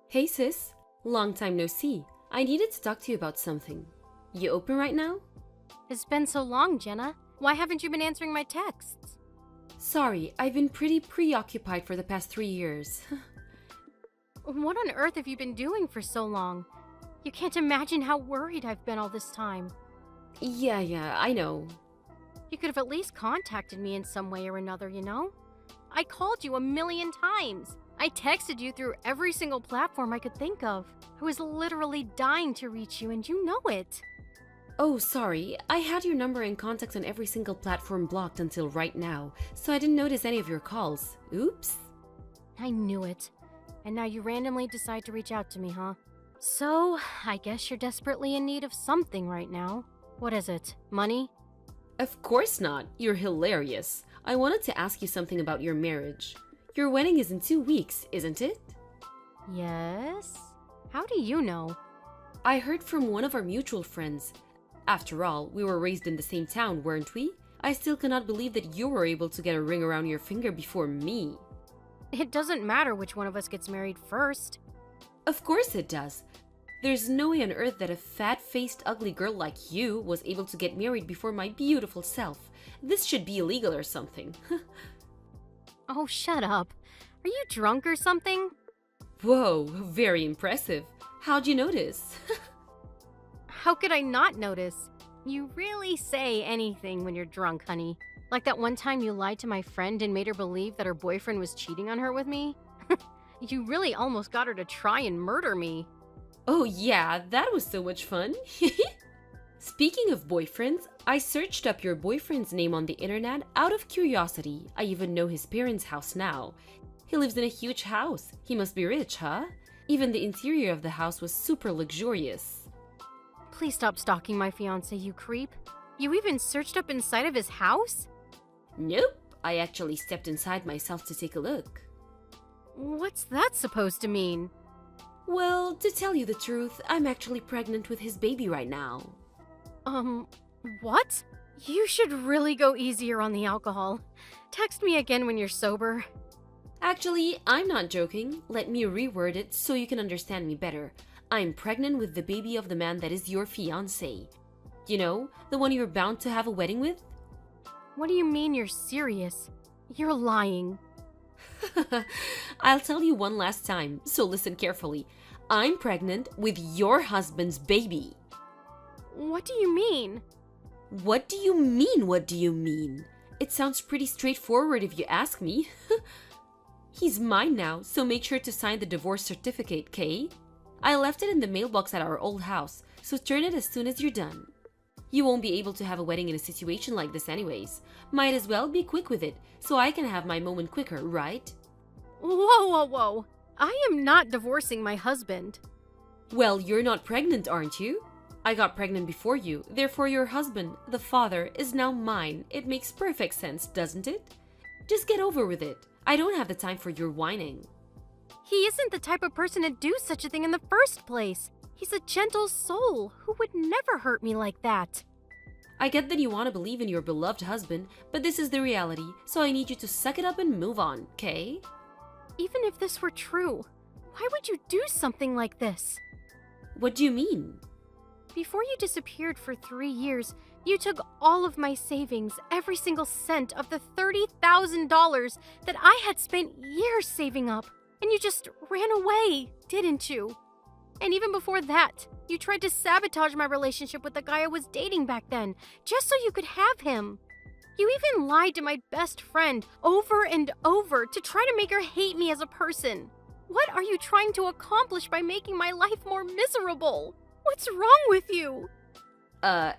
Hey sis, long time no see. I needed to talk to you about something. You open right now? It's been so long, Jenna. Why haven't you been answering my texts? Sorry, I've been pretty preoccupied for the past 3 years. What on earth have you been doing for so long? You can't imagine how worried I've been all this time. Yeah, I know. You could have at least contacted me in some way or another, you know? I called you 1,000,000 times. I texted you through every single platform I could think of. I was literally dying to reach you, and you know it. Oh, sorry. I had your number and contacts on every single platform blocked until right now, so I didn't notice any of your calls. Oops. I knew it. And now you randomly decide to reach out to me, huh? So, I guess you're desperately in need of something right now. What is it? Money? Of course not. You're hilarious. I wanted to ask you something about your marriage. Your wedding is in 2 weeks, isn't it? Yes? How do you know? I heard from one of our mutual friends. After all, we were raised in the same town, weren't we? I still cannot believe that you were able to get a ring around your finger before me. It doesn't matter which one of us gets married first. Of course it does. There's no way on earth that a fat-faced ugly girl like you was able to get married before my beautiful self. This should be illegal or something. Oh, shut up. Are you drunk or something? Whoa, very impressive. How'd you notice? How could I not notice? You really say anything when you're drunk, honey. Like that one time you lied to my friend and made her believe that her boyfriend was cheating on her with me. You really almost got her to try and murder me. Oh yeah, that was so much fun. Speaking of boyfriends, I searched up your boyfriend's name on the internet out of curiosity. I even know his parents' house now. He lives in a huge house. He must be rich, huh? Even the interior of the house was super luxurious. Please stop stalking my fiancé, you creep. You even searched up inside of his house? Nope, I actually stepped inside myself to take a look. What's that supposed to mean? Well, to tell you the truth, I'm actually pregnant with his baby right now. What? You should really go easier on the alcohol. Text me again when you're sober. Actually, I'm not joking. Let me reword it so you can understand me better. I'm pregnant with the baby of the man that is your fiancé. You know, the one you're bound to have a wedding with? What do you mean you're serious? You're lying. I'll tell you one last time, so listen carefully. I'm pregnant with your husband's baby. What do you mean? What do you mean, what do you mean? It sounds pretty straightforward if you ask me. He's mine now, so make sure to sign the divorce certificate, Kay? I left it in the mailbox at our old house, so turn it as soon as you're done. You won't be able to have a wedding in a situation like this anyways. Might as well be quick with it, so I can have my moment quicker, right? Whoa. I am not divorcing my husband. Well, you're not pregnant, aren't you? I got pregnant before you, therefore your husband, the father, is now mine. It makes perfect sense, doesn't it? Just get over with it. I don't have the time for your whining. He isn't the type of person to do such a thing in the first place. He's a gentle soul who would never hurt me like that. I get that you want to believe in your beloved husband, but this is the reality, so I need you to suck it up and move on, okay? Even if this were true, why would you do something like this? What do you mean? Before you disappeared for 3 years, you took all of my savings, every single cent of the $30,000 that I had spent years saving up, and you just ran away, didn't you? And even before that, you tried to sabotage my relationship with the guy I was dating back then, just so you could have him. You even lied to my best friend over and over to try to make her hate me as a person. What are you trying to accomplish by making my life more miserable? What's wrong with you?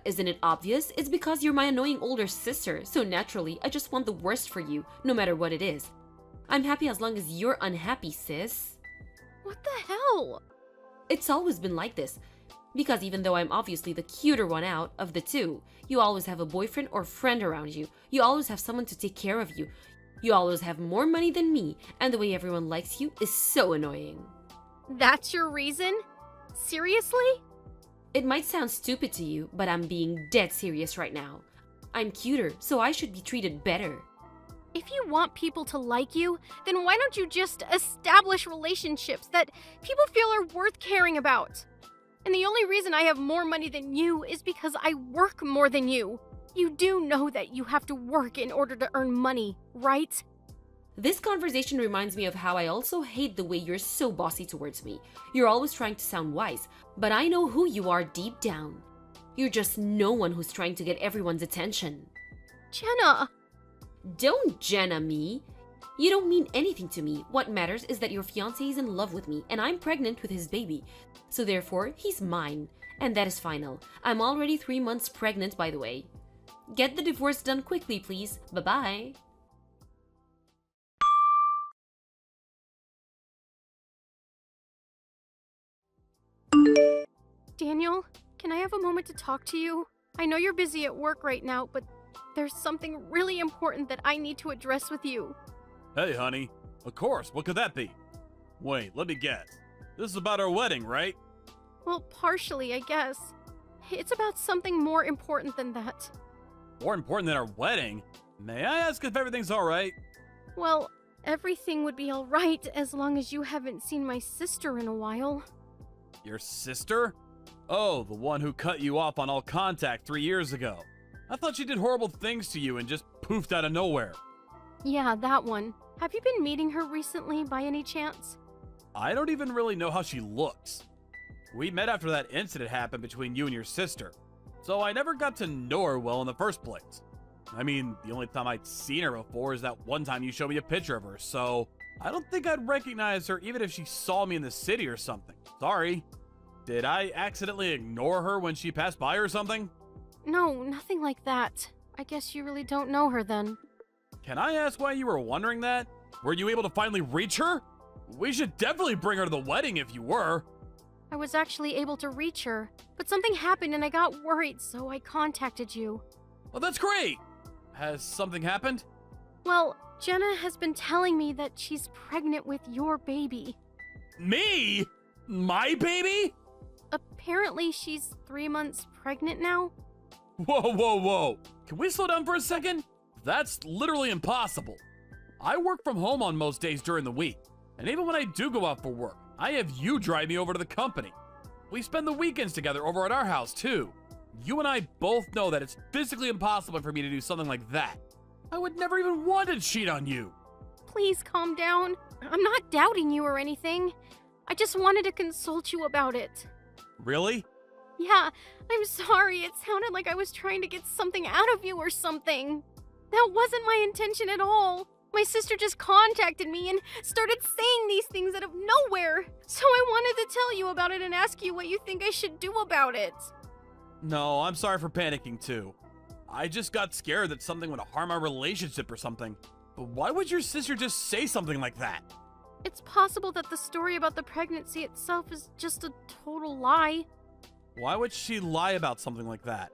Isn't it obvious? It's because you're my annoying older sister, so naturally, I just want the worst for you, no matter what it is. I'm happy as long as you're unhappy, sis. What the hell? It's always been like this. Because even though I'm obviously the cuter one out of the two, you always have a boyfriend or friend around you. You always have someone to take care of you. You always have more money than me, and the way everyone likes you is so annoying. That's your reason? Seriously? It might sound stupid to you, but I'm being dead serious right now. I'm cuter, so I should be treated better. If you want people to like you, then why don't you just establish relationships that people feel are worth caring about? And the only reason I have more money than you is because I work more than you. You do know that you have to work in order to earn money, right? This conversation reminds me of how I also hate the way you're so bossy towards me. You're always trying to sound wise, but I know who you are deep down. You're just no one who's trying to get everyone's attention. Jenna! Don't Jenna me. You don't mean anything to me. What matters is that your fiancé is in love with me and I'm pregnant with his baby. So therefore, he's mine. And that is final. I'm already 3 months pregnant, by the way. Get the divorce done quickly, please. Bye-bye. Daniel, can I have a moment to talk to you? I know you're busy at work right now, but there's something really important that I need to address with you. Hey, honey. Of course, what could that be? Wait, let me guess. This is about our wedding, right? Well, partially, I guess. It's about something more important than that. More important than our wedding? May I ask if everything's alright? Well, everything would be alright as long as you haven't seen my sister in a while. Your sister? Oh, the one who cut you off on all contact 3 years ago. I thought she did horrible things to you and just poofed out of nowhere. Yeah, that one. Have you been meeting her recently by any chance? I don't even really know how she looks. We met after that incident happened between you and your sister, so I never got to know her well in the first place. I mean, the only time I'd seen her before is that one time you showed me a picture of her, so I don't think I'd recognize her even if she saw me in the city or something. Sorry. Did I accidentally ignore her when she passed by or something? No, nothing like that. I guess you really don't know her then. Can I ask why you were wondering that? Were you able to finally reach her? We should definitely bring her to the wedding if you were. I was actually able to reach her, but something happened and I got worried, so I contacted you. Oh, that's great! Has something happened? Well, Jenna has been telling me that she's pregnant with your baby. Me? My baby? Apparently she's 3 months pregnant now. Whoa, whoa, whoa. Can we slow down for a second? That's literally impossible. I work from home on most days during the week, and even when I do go out for work, I have you drive me over to the company. We spend the weekends together over at our house, too. You and I both know that it's physically impossible for me to do something like that. I would never even want to cheat on you. Please calm down. I'm not doubting you or anything. I just wanted to consult you about it. Really? Yeah, I'm sorry. It sounded like I was trying to get something out of you or something. That wasn't my intention at all. My sister just contacted me and started saying these things out of nowhere. So I wanted to tell you about it and ask you what you think I should do about it. No, I'm sorry for panicking too. I just got scared that something would harm our relationship or something. But why would your sister just say something like that? It's possible that the story about the pregnancy itself is just a total lie. Why would she lie about something like that?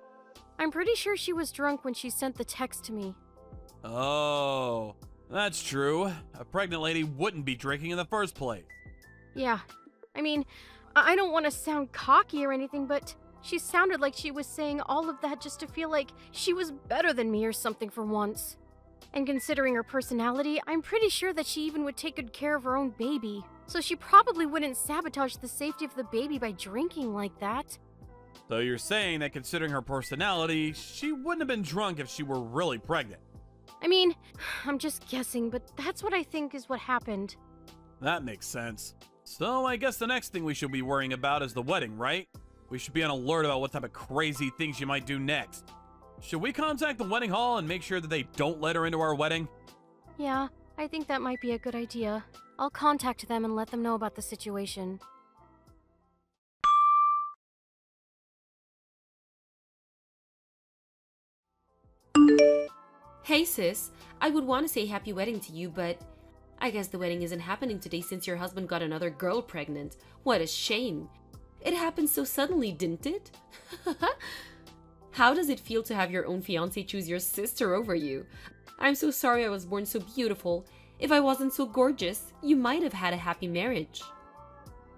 I'm pretty sure she was drunk when she sent the text to me. Oh, that's true. A pregnant lady wouldn't be drinking in the first place. Yeah, I mean, I don't want to sound cocky or anything, but she sounded like she was saying all of that just to feel like she was better than me or something for once. And considering her personality, I'm pretty sure that she even would take good care of her own baby. So she probably wouldn't sabotage the safety of the baby by drinking like that. So you're saying that considering her personality, she wouldn't have been drunk if she were really pregnant. I mean, I'm just guessing, but that's what I think is what happened. That makes sense. So I guess the next thing we should be worrying about is the wedding, right? We should be on alert about what type of crazy things she might do next. Should we contact the wedding hall and make sure that they don't let her into our wedding? Yeah, I think that might be a good idea. I'll contact them and let them know about the situation. Hey sis, I would want to say happy wedding to you, but I guess the wedding isn't happening today since your husband got another girl pregnant. What a shame. It happened so suddenly, didn't it? How does it feel to have your own fiancé choose your sister over you? I'm so sorry I was born so beautiful. If I wasn't so gorgeous, you might have had a happy marriage.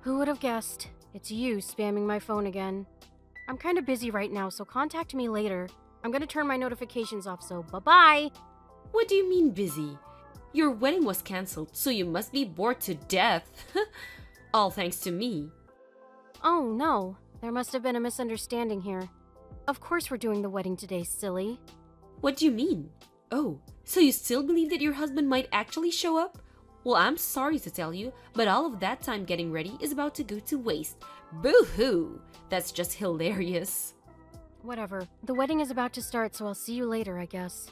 Who would have guessed? It's you spamming my phone again. I'm kind of busy right now, so contact me later. I'm gonna turn my notifications off, so bye-bye! What do you mean busy? Your wedding was cancelled, so you must be bored to death. All thanks to me. Oh no, there must have been a misunderstanding here. Of course we're doing the wedding today, silly. What do you mean? Oh, so you still believe that your husband might actually show up? Well, I'm sorry to tell you, but all of that time getting ready is about to go to waste. Boo-hoo! That's just hilarious. Whatever. The wedding is about to start, so I'll see you later, I guess.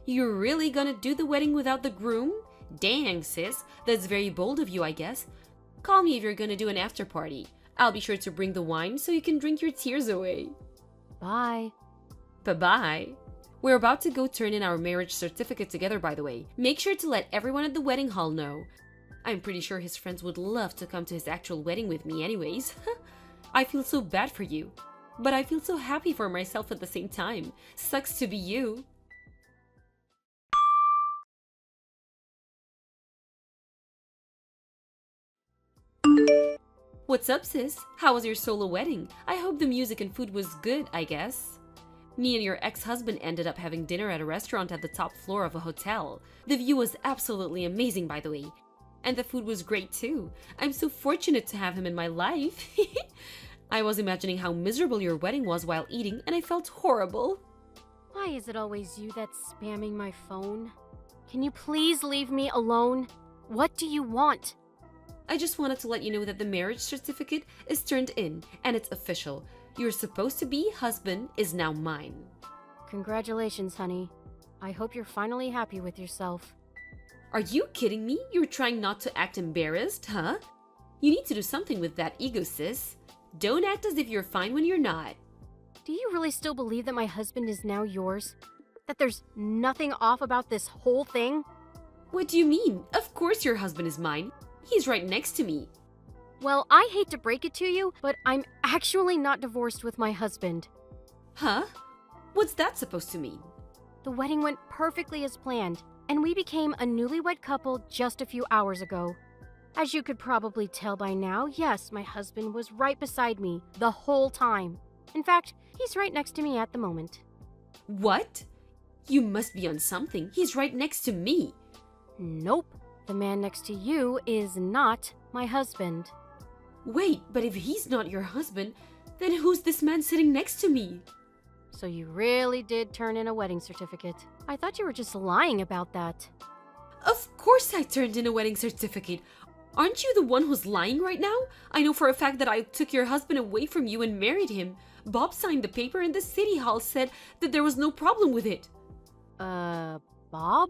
You're really gonna do the wedding without the groom? Dang, sis. That's very bold of you, I guess. Call me if you're gonna do an after party. I'll be sure to bring the wine so you can drink your tears away. Bye. Bye-bye. We're about to go turn in our marriage certificate together, by the way. Make sure to let everyone at the wedding hall know. I'm pretty sure his friends would love to come to his actual wedding with me anyways. I feel so bad for you. But I feel so happy for myself at the same time. Sucks to be you. What's up, sis? How was your solo wedding? I hope the music and food was good, I guess. Me and your ex-husband ended up having dinner at a restaurant at the top floor of a hotel. The view was absolutely amazing, by the way. And the food was great too. I'm so fortunate to have him in my life. I was imagining how miserable your wedding was while eating, and I felt horrible. Why is it always you that's spamming my phone? Can you please leave me alone? What do you want? I just wanted to let you know that the marriage certificate is turned in, and it's official. Your supposed to be husband is now mine. Congratulations, honey. I hope you're finally happy with yourself. Are you kidding me? You're trying not to act embarrassed, huh? You need to do something with that ego, sis. Don't act as if you're fine when you're not. Do you really still believe that my husband is now yours? That there's nothing off about this whole thing? What do you mean? Of course your husband is mine. He's right next to me. Well, I hate to break it to you, but I'm actually not divorced with my husband. Huh? What's that supposed to mean? The wedding went perfectly as planned, and we became a newlywed couple just a few hours ago. As you could probably tell by now, yes, my husband was right beside me the whole time. In fact, he's right next to me at the moment. What? You must be on something. He's right next to me. Nope. The man next to you is not my husband. Wait, but if he's not your husband, then who's this man sitting next to me? So you really did turn in a wedding certificate. I thought you were just lying about that. Of course I turned in a wedding certificate. Aren't you the one who's lying right now? I know for a fact that I took your husband away from you and married him. Bob signed the paper and the city hall said that there was no problem with it. Bob?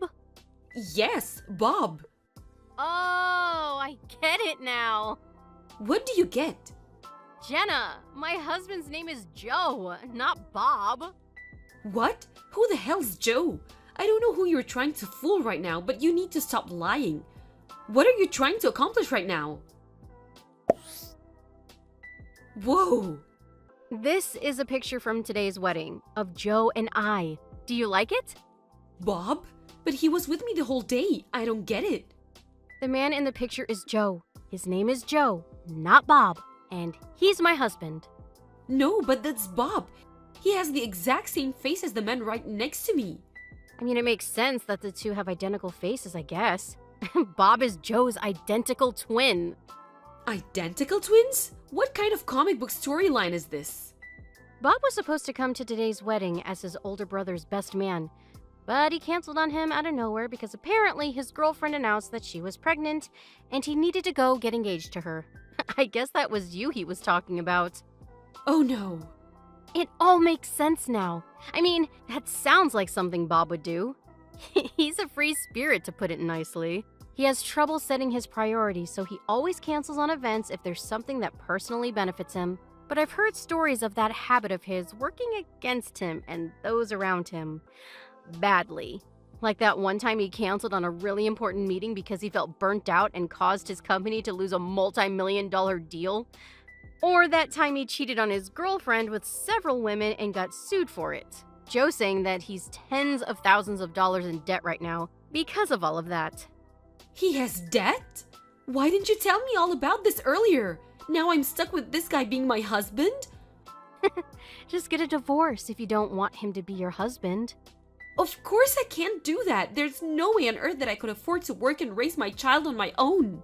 Yes, Bob. Oh, I get it now. What do you get? Jenna, my husband's name is Joe, not Bob. What? Who the hell's Joe? I don't know who you're trying to fool right now, but you need to stop lying. What are you trying to accomplish right now? Whoa! This is a picture from today's wedding of Joe and I. Do you like it? Bob? But he was with me the whole day. I don't get it. The man in the picture is Joe. His name is Joe, not Bob. And he's my husband. No, but that's Bob. He has the exact same face as the man right next to me. I mean, it makes sense that the two have identical faces, I guess. Bob is Joe's identical twin. Identical twins? What kind of comic book storyline is this? Bob was supposed to come to today's wedding as his older brother's best man, but he canceled on him out of nowhere because apparently his girlfriend announced that she was pregnant and he needed to go get engaged to her. I guess that was you he was talking about. Oh no. It all makes sense now. I mean, that sounds like something Bob would do. He's a free spirit, to put it nicely. He has trouble setting his priorities, so he always cancels on events if there's something that personally benefits him. But I've heard stories of that habit of his working against him and those around him. Badly. Like that one time he canceled on a really important meeting because he felt burnt out and caused his company to lose a multi-million-dollar deal. Or that time he cheated on his girlfriend with several women and got sued for it. Joe saying that he's tens of thousands of dollars in debt right now because of all of that. He has debt? Why didn't you tell me all about this earlier? Now I'm stuck with this guy being my husband? Just get a divorce if you don't want him to be your husband. Of course I can't do that. There's no way on earth that I could afford to work and raise my child on my own.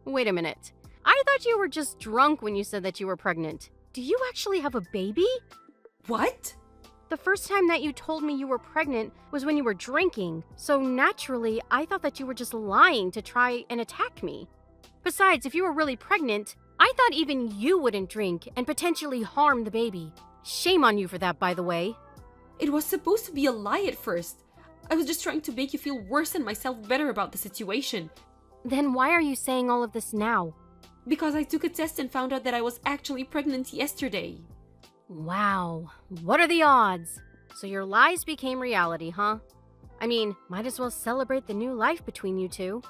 Wait a minute. I thought you were just drunk when you said that you were pregnant. Do you actually have a baby? What? The first time that you told me you were pregnant was when you were drinking, so naturally, I thought that you were just lying to try and attack me. Besides, if you were really pregnant, I thought even you wouldn't drink and potentially harm the baby. Shame on you for that, by the way. It was supposed to be a lie at first. I was just trying to make you feel worse and myself better about the situation. Then why are you saying all of this now? Because I took a test and found out that I was actually pregnant yesterday. Wow, what are the odds? So your lies became reality, huh? I mean, might as well celebrate the new life between you two.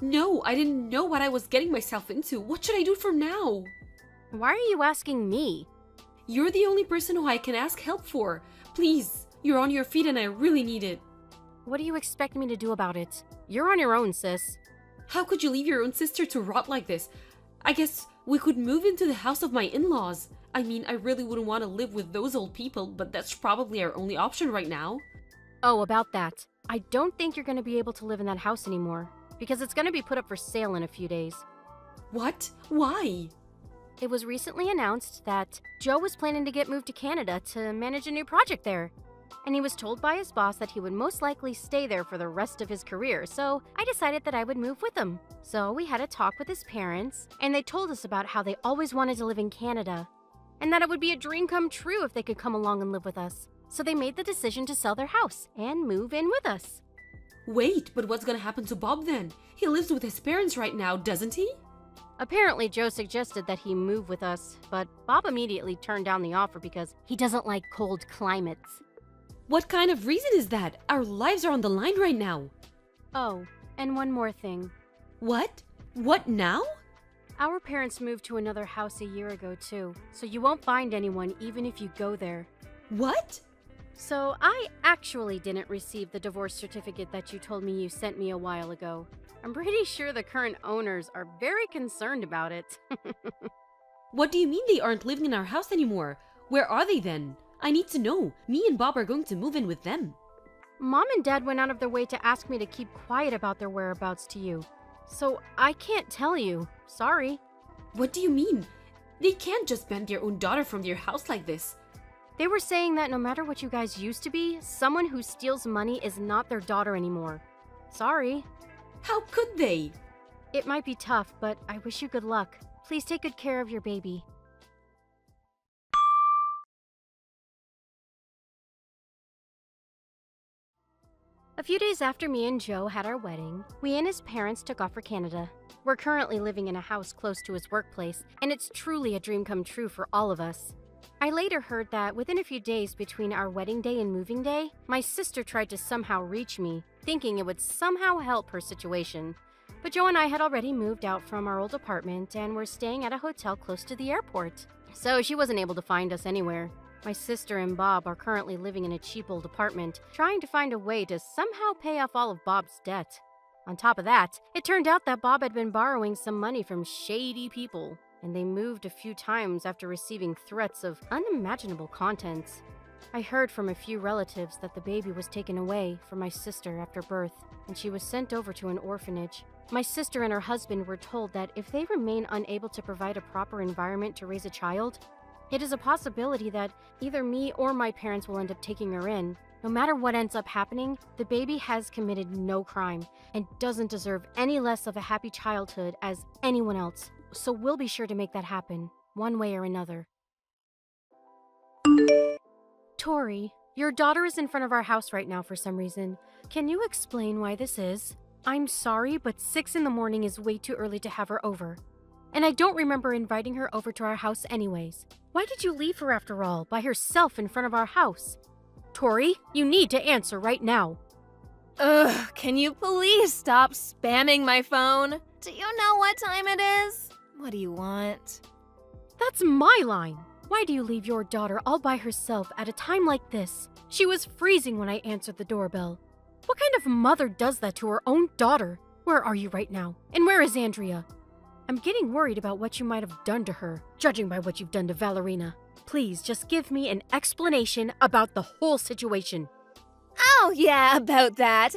No, I didn't know what I was getting myself into. What should I do from now? Why are you asking me? You're the only person who I can ask help for. Please, you're on your feet and I really need it. What do you expect me to do about it? You're on your own, sis. How could you leave your own sister to rot like this? I guess we could move into the house of my in-laws. I mean, I really wouldn't want to live with those old people, but that's probably our only option right now. Oh, about that. I don't think you're going to be able to live in that house anymore, because it's going to be put up for sale in a few days. What? Why? It was recently announced that Joe was planning to get moved to Canada to manage a new project there. And he was told by his boss that he would most likely stay there for the rest of his career, so I decided that I would move with him. So we had a talk with his parents, and they told us about how they always wanted to live in Canada, and that it would be a dream come true if they could come along and live with us. So they made the decision to sell their house and move in with us. Wait, but what's gonna happen to Bob then? He lives with his parents right now, doesn't he? Apparently, Joe suggested that he move with us, but Bob immediately turned down the offer because he doesn't like cold climates. What kind of reason is that? Our lives are on the line right now. Oh, and one more thing. What? What now? Our parents moved to another house a year ago too, so you won't find anyone even if you go there. What? So I actually didn't receive the divorce certificate that you told me you sent me a while ago. I'm pretty sure the current owners are very concerned about it. What do you mean they aren't living in our house anymore? Where are they then? I need to know. Me and Bob are going to move in with them. Mom and Dad went out of their way to ask me to keep quiet about their whereabouts to you. So I can't tell you. Sorry. What do you mean? They can't just ban their own daughter from their house like this. They were saying that no matter what you guys used to be, someone who steals money is not their daughter anymore. Sorry. How could they? It might be tough, but I wish you good luck. Please take good care of your baby. A few days after me and Joe had our wedding, we and his parents took off for Canada. We're currently living in a house close to his workplace, and it's truly a dream come true for all of us. I later heard that within a few days between our wedding day and moving day, my sister tried to somehow reach me, thinking it would somehow help her situation. But Joe and I had already moved out from our old apartment and were staying at a hotel close to the airport, so she wasn't able to find us anywhere. My sister and Bob are currently living in a cheap old apartment, trying to find a way to somehow pay off all of Bob's debt. On top of that, it turned out that Bob had been borrowing some money from shady people, and they moved a few times after receiving threats of unimaginable contents. I heard from a few relatives that the baby was taken away from my sister after birth, and she was sent over to an orphanage. My sister and her husband were told that if they remain unable to provide a proper environment to raise a child, it is a possibility that either me or my parents will end up taking her in. No matter what ends up happening, the baby has committed no crime and doesn't deserve any less of a happy childhood as anyone else. So we'll be sure to make that happen, one way or another. Tori, your daughter is in front of our house right now for some reason. Can you explain why this is? I'm sorry, but 6 in the morning is way too early to have her over. And I don't remember inviting her over to our house anyways. Why did you leave her after all, by herself in front of our house? Tori, you need to answer right now. Ugh, can you please stop spamming my phone? Do you know what time it is? What do you want? That's my line. Why do you leave your daughter all by herself at a time like this? She was freezing when I answered the doorbell. What kind of mother does that to her own daughter? Where are you right now? And where is Andrea? I'm getting worried about what you might have done to her, judging by what you've done to Valerina. Please just give me an explanation about the whole situation. Oh, yeah, about that.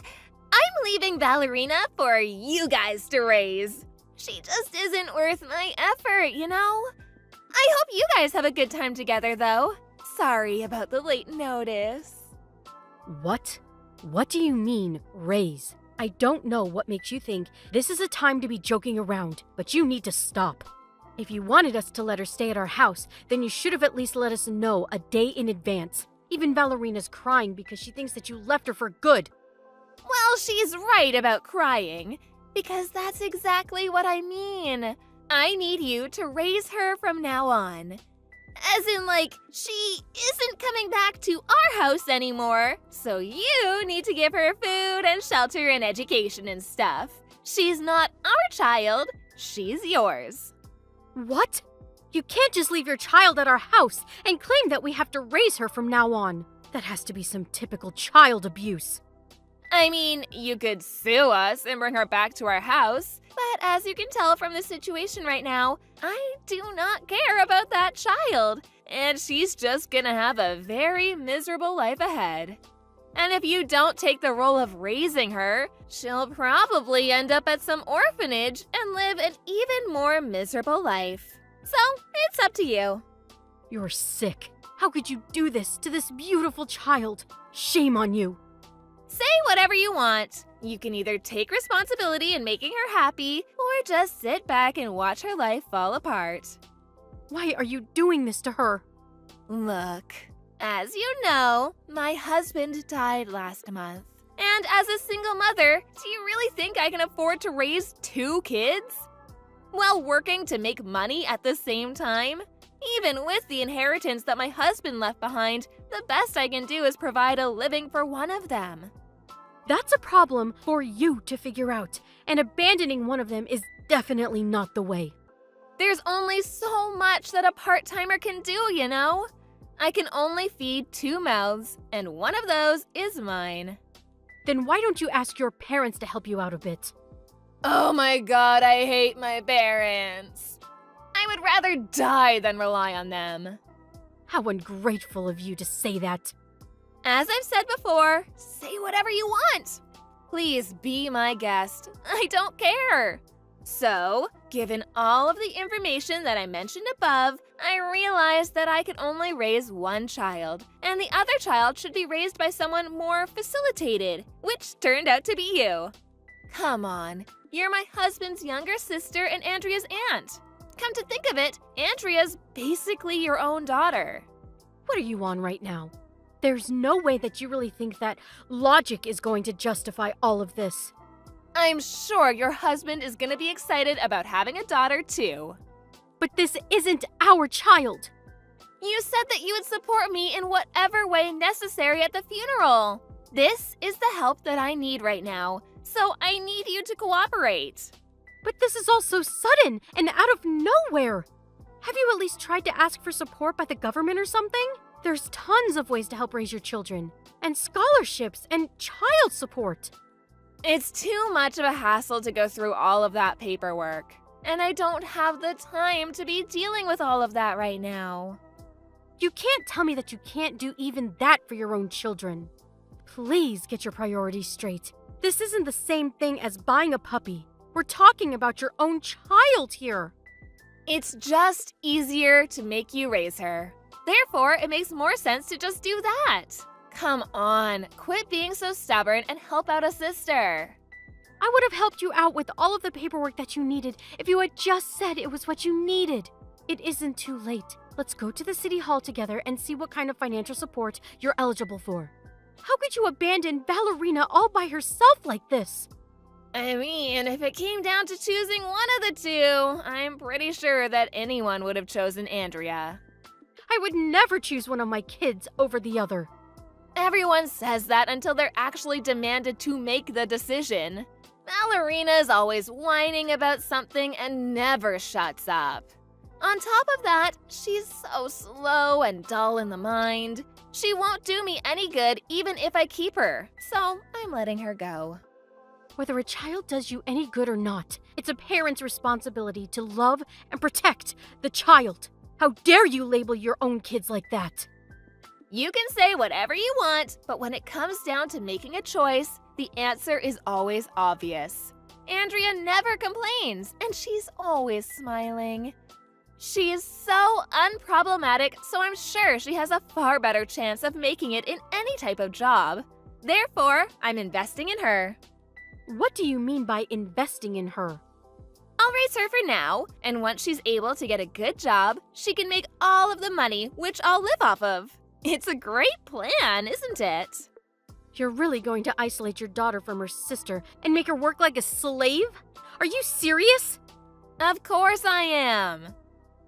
I'm leaving Ballerina for you guys to raise. She just isn't worth my effort, you know? I hope you guys have a good time together, though. Sorry about the late notice. What? What do you mean, raise? I don't know what makes you think this is a time to be joking around, but you need to stop. If you wanted us to let her stay at our house, then you should have at least let us know a day in advance. Even Ballerina's crying because she thinks that you left her for good. Well, she's right about crying, because that's exactly what I mean. I need you to raise her from now on. As in, like, she isn't coming back to our house anymore, so you need to give her food and shelter and education and stuff. She's not our child, she's yours. What? You can't just leave your child at our house and claim that we have to raise her from now on. That has to be some typical child abuse. I mean, you could sue us and bring her back to our house, but as you can tell from the situation right now, I do not care about that child, and she's just gonna have a very miserable life ahead. And if you don't take the role of raising her, she'll probably end up at some orphanage and live an even more miserable life. So, it's up to you. You're sick. How could you do this to this beautiful child? Shame on you. Say whatever you want. You can either take responsibility in making her happy, or just sit back and watch her life fall apart. Why are you doing this to her? Look, as you know, my husband died last month. And as a single mother, do you really think I can afford to raise 2 kids? While working to make money at the same time? Even with the inheritance that my husband left behind, the best I can do is provide a living for one of them. That's a problem for you to figure out, and abandoning one of them is definitely not the way. There's only so much that a part-timer can do, you know? I can only feed 2 mouths, and one of those is mine. Then why don't you ask your parents to help you out a bit? Oh my god, I hate my parents. I would rather die than rely on them. How ungrateful of you to say that. As I've said before, say whatever you want. Please be my guest. I don't care. So, given all of the information that I mentioned above, I realized that I could only raise one child, and the other child should be raised by someone more facilitated, which turned out to be you. Come on, you're my husband's younger sister and Andrea's aunt. Come to think of it, Andrea's basically your own daughter. What are you on right now? There's no way that you really think that logic is going to justify all of this. I'm sure your husband is going to be excited about having a daughter too. But this isn't our child. You said that you would support me in whatever way necessary at the funeral. This is the help that I need right now, so I need you to cooperate. But this is all so sudden and out of nowhere. Have you at least tried to ask for support by the government or something? There's tons of ways to help raise your children, and scholarships and child support. It's too much of a hassle to go through all of that paperwork, and I don't have the time to be dealing with all of that right now. You can't tell me that you can't do even that for your own children. Please get your priorities straight. This isn't the same thing as buying a puppy. We're talking about your own child here. It's just easier to make you raise her. Therefore, it makes more sense to just do that. Come on, quit being so stubborn and help out a sister. I would have helped you out with all of the paperwork that you needed if you had just said it was what you needed. It isn't too late. Let's go to the city hall together and see what kind of financial support you're eligible for. How could you abandon Ballerina all by herself like this? I mean, if it came down to choosing one of the two, I'm pretty sure that anyone would have chosen Andrea. I would never choose one of my kids over the other. Everyone says that until they're actually demanded to make the decision. Ballerina's always whining about something and never shuts up. On top of that, she's so slow and dull in the mind. She won't do me any good even if I keep her, so I'm letting her go. Whether a child does you any good or not, it's a parent's responsibility to love and protect the child. How dare you label your own kids like that? You can say whatever you want, but when it comes down to making a choice, the answer is always obvious. Andrea never complains, and she's always smiling. She is so unproblematic, so I'm sure she has a far better chance of making it in any type of job. Therefore, I'm investing in her. What do you mean by investing in her? I'll raise her for now, and once she's able to get a good job, she can make all of the money, which I'll live off of. It's a great plan, isn't it? You're really going to isolate your daughter from her sister and make her work like a slave? Are you serious? Of course I am.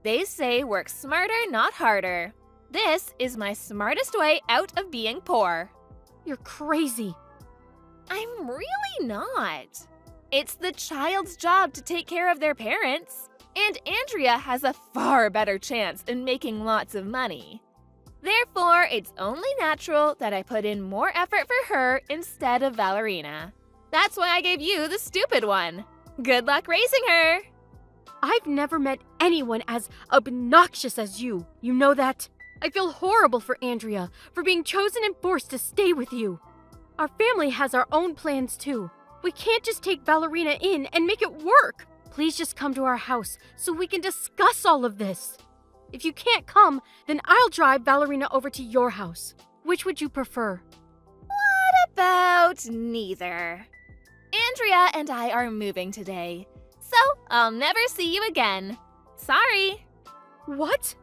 They say work smarter, not harder. This is my smartest way out of being poor. You're crazy. I'm really not. It's the child's job to take care of their parents, and Andrea has a far better chance in making lots of money. Therefore, it's only natural that I put in more effort for her instead of Valerina. That's why I gave you the stupid one. Good luck raising her! I've never met anyone as obnoxious as you. You know that? I feel horrible for Andrea for being chosen and forced to stay with you. Our family has our own plans too. We can't just take Valerina in and make it work. Please just come to our house so we can discuss all of this. If you can't come, then I'll drive Valerina over to your house. Which would you prefer? What about neither? Andrea and I are moving today, so I'll never see you again. Sorry. What?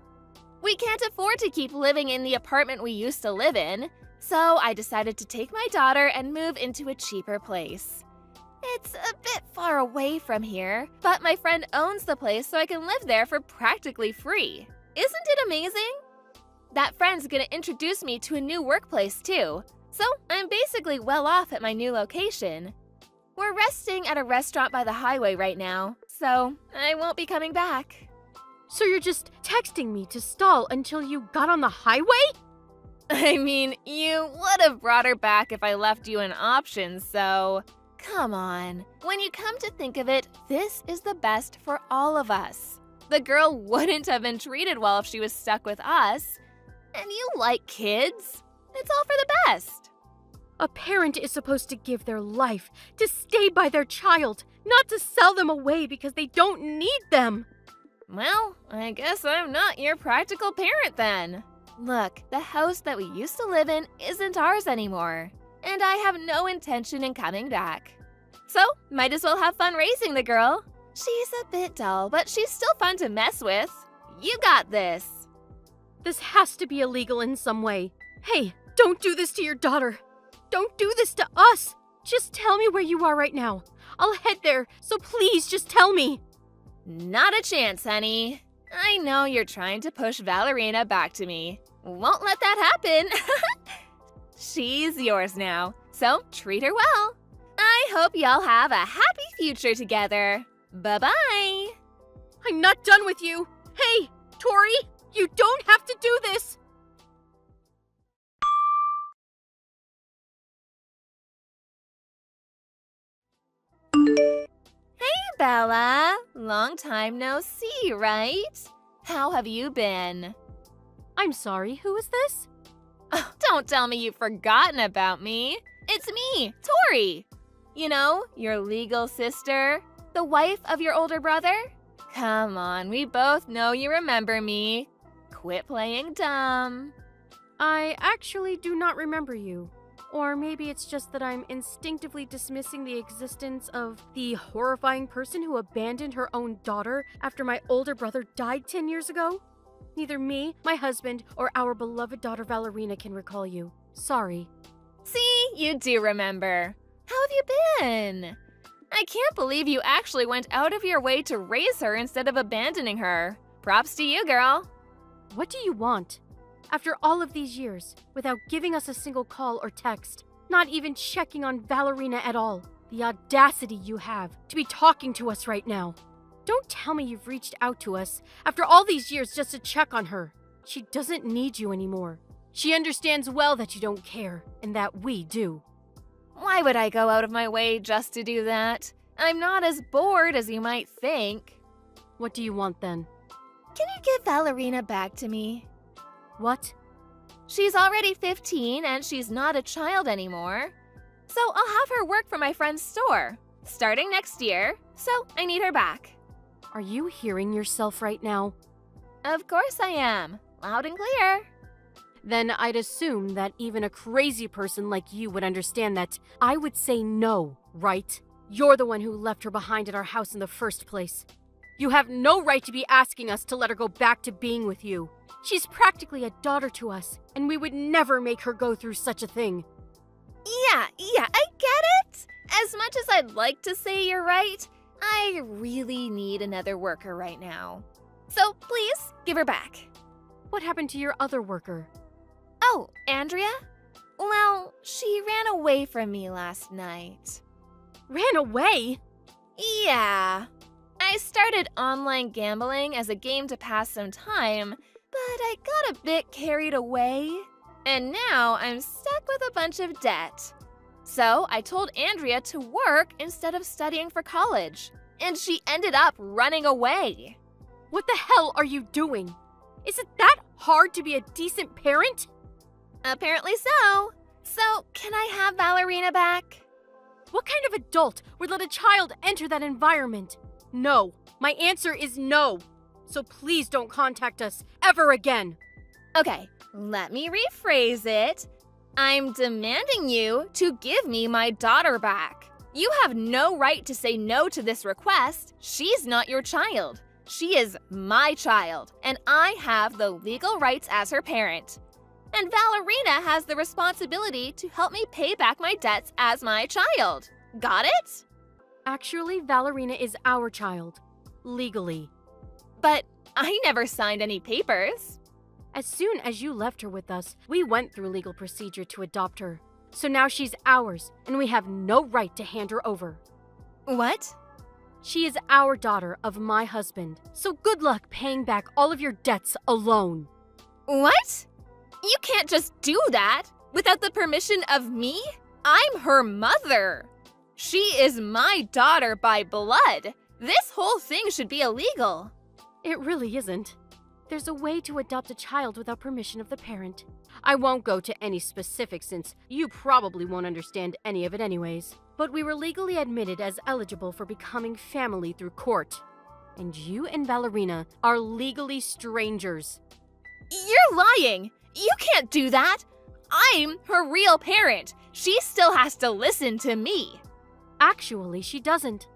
We can't afford to keep living in the apartment we used to live in, so I decided to take my daughter and move into a cheaper place. It's a bit far away from here, but my friend owns the place so I can live there for practically free. Isn't it amazing? That friend's gonna introduce me to a new workplace too, so I'm basically well off at my new location. We're resting at a restaurant by the highway right now, so I won't be coming back. So you're just texting me to stall until you got on the highway? I mean, you would have brought her back if I left you an option, so... Come on. When you come to think of it, this is the best for all of us. The girl wouldn't have been treated well if she was stuck with us. And you like kids. It's all for the best. A parent is supposed to give their life to stay by their child, not to sell them away because they don't need them. Well, I guess I'm not your practical parent then. Look, the house that we used to live in isn't ours anymore, and I have no intention in coming back. So, might as well have fun raising the girl. She's a bit dull, but she's still fun to mess with. You got this. This has to be illegal in some way. Hey, don't do this to your daughter. Don't do this to us. Just tell me where you are right now. I'll head there, so please just tell me. Not a chance, honey. I know you're trying to push Valerina back to me. Won't let that happen. She's yours now, so treat her well. I hope y'all have a happy future together. Bye-bye. I'm not done with you. Hey, Tori, you don't have to do this. Hey, Bella. Long time no see, right? How have you been? I'm sorry, who is this? Oh, don't tell me you've forgotten about me. It's me, Tori. You know, your legal sister, the wife of your older brother. Come on, we both know you remember me. Quit playing dumb. I actually do not remember you. Or maybe it's just that I'm instinctively dismissing the existence of the horrifying person who abandoned her own daughter after my older brother died 10 years ago. Neither me, my husband, or our beloved daughter Valerina can recall you. Sorry. See, you do remember. How have you been? I can't believe you actually went out of your way to raise her instead of abandoning her. Props to you, girl. What do you want? After all of these years, without giving us a single call or text, not even checking on Valerina at all, the audacity you have to be talking to us right now. Don't tell me you've reached out to us after all these years just to check on her. She doesn't need you anymore. She understands well that you don't care, and that we do. Why would I go out of my way just to do that? I'm not as bored as you might think. What do you want then? Can you give Valerina back to me? What? She's already 15 and she's not a child anymore. So I'll have her work for my friend's store, starting next year, so I need her back. Are you hearing yourself right now? Of course I am. Loud and clear. Then I'd assume that even a crazy person like you would understand that I would say no, right? You're the one who left her behind at our house in the first place. You have no right to be asking us to let her go back to being with you. She's practically a daughter to us, and we would never make her go through such a thing. Yeah, I get it. As much as I'd like to say you're right, I really need another worker right now. So please, give her back. What happened to your other worker? Oh, Andrea? Well, she ran away from me last night. Ran away? Yeah. I started online gambling as a game to pass some time, but I got a bit carried away. And now I'm stuck with a bunch of debt. So I told Andrea to work instead of studying for college. And she ended up running away. What the hell are you doing? Is it that hard to be a decent parent? Apparently so. So, can I have Ballerina back? What kind of adult would let a child enter that environment? No. My answer is no. So please don't contact us ever again. Okay, let me rephrase it. I'm demanding you to give me my daughter back. You have no right to say no to this request. She's not your child. She is my child, and I have the legal rights as her parent. And Ballerina has the responsibility to help me pay back my debts as my child. Got it? Actually, Ballerina is our child. Legally. But I never signed any papers. As soon as you left her with us, we went through legal procedure to adopt her. So now she's ours, and we have no right to hand her over. What? She is our daughter of my husband. So good luck paying back all of your debts alone. What? You can't just do that without the permission of me. I'm her mother. She is my daughter by blood. This whole thing should be illegal. It really isn't. There's a way to adopt a child without permission of the parent. I won't go to any specifics since you probably won't understand any of it anyways. But we were legally admitted as eligible for becoming family through court. And you and Ballerina are legally strangers. You're lying. You can't do that. I'm her real parent. She still has to listen to me. Actually, she doesn't.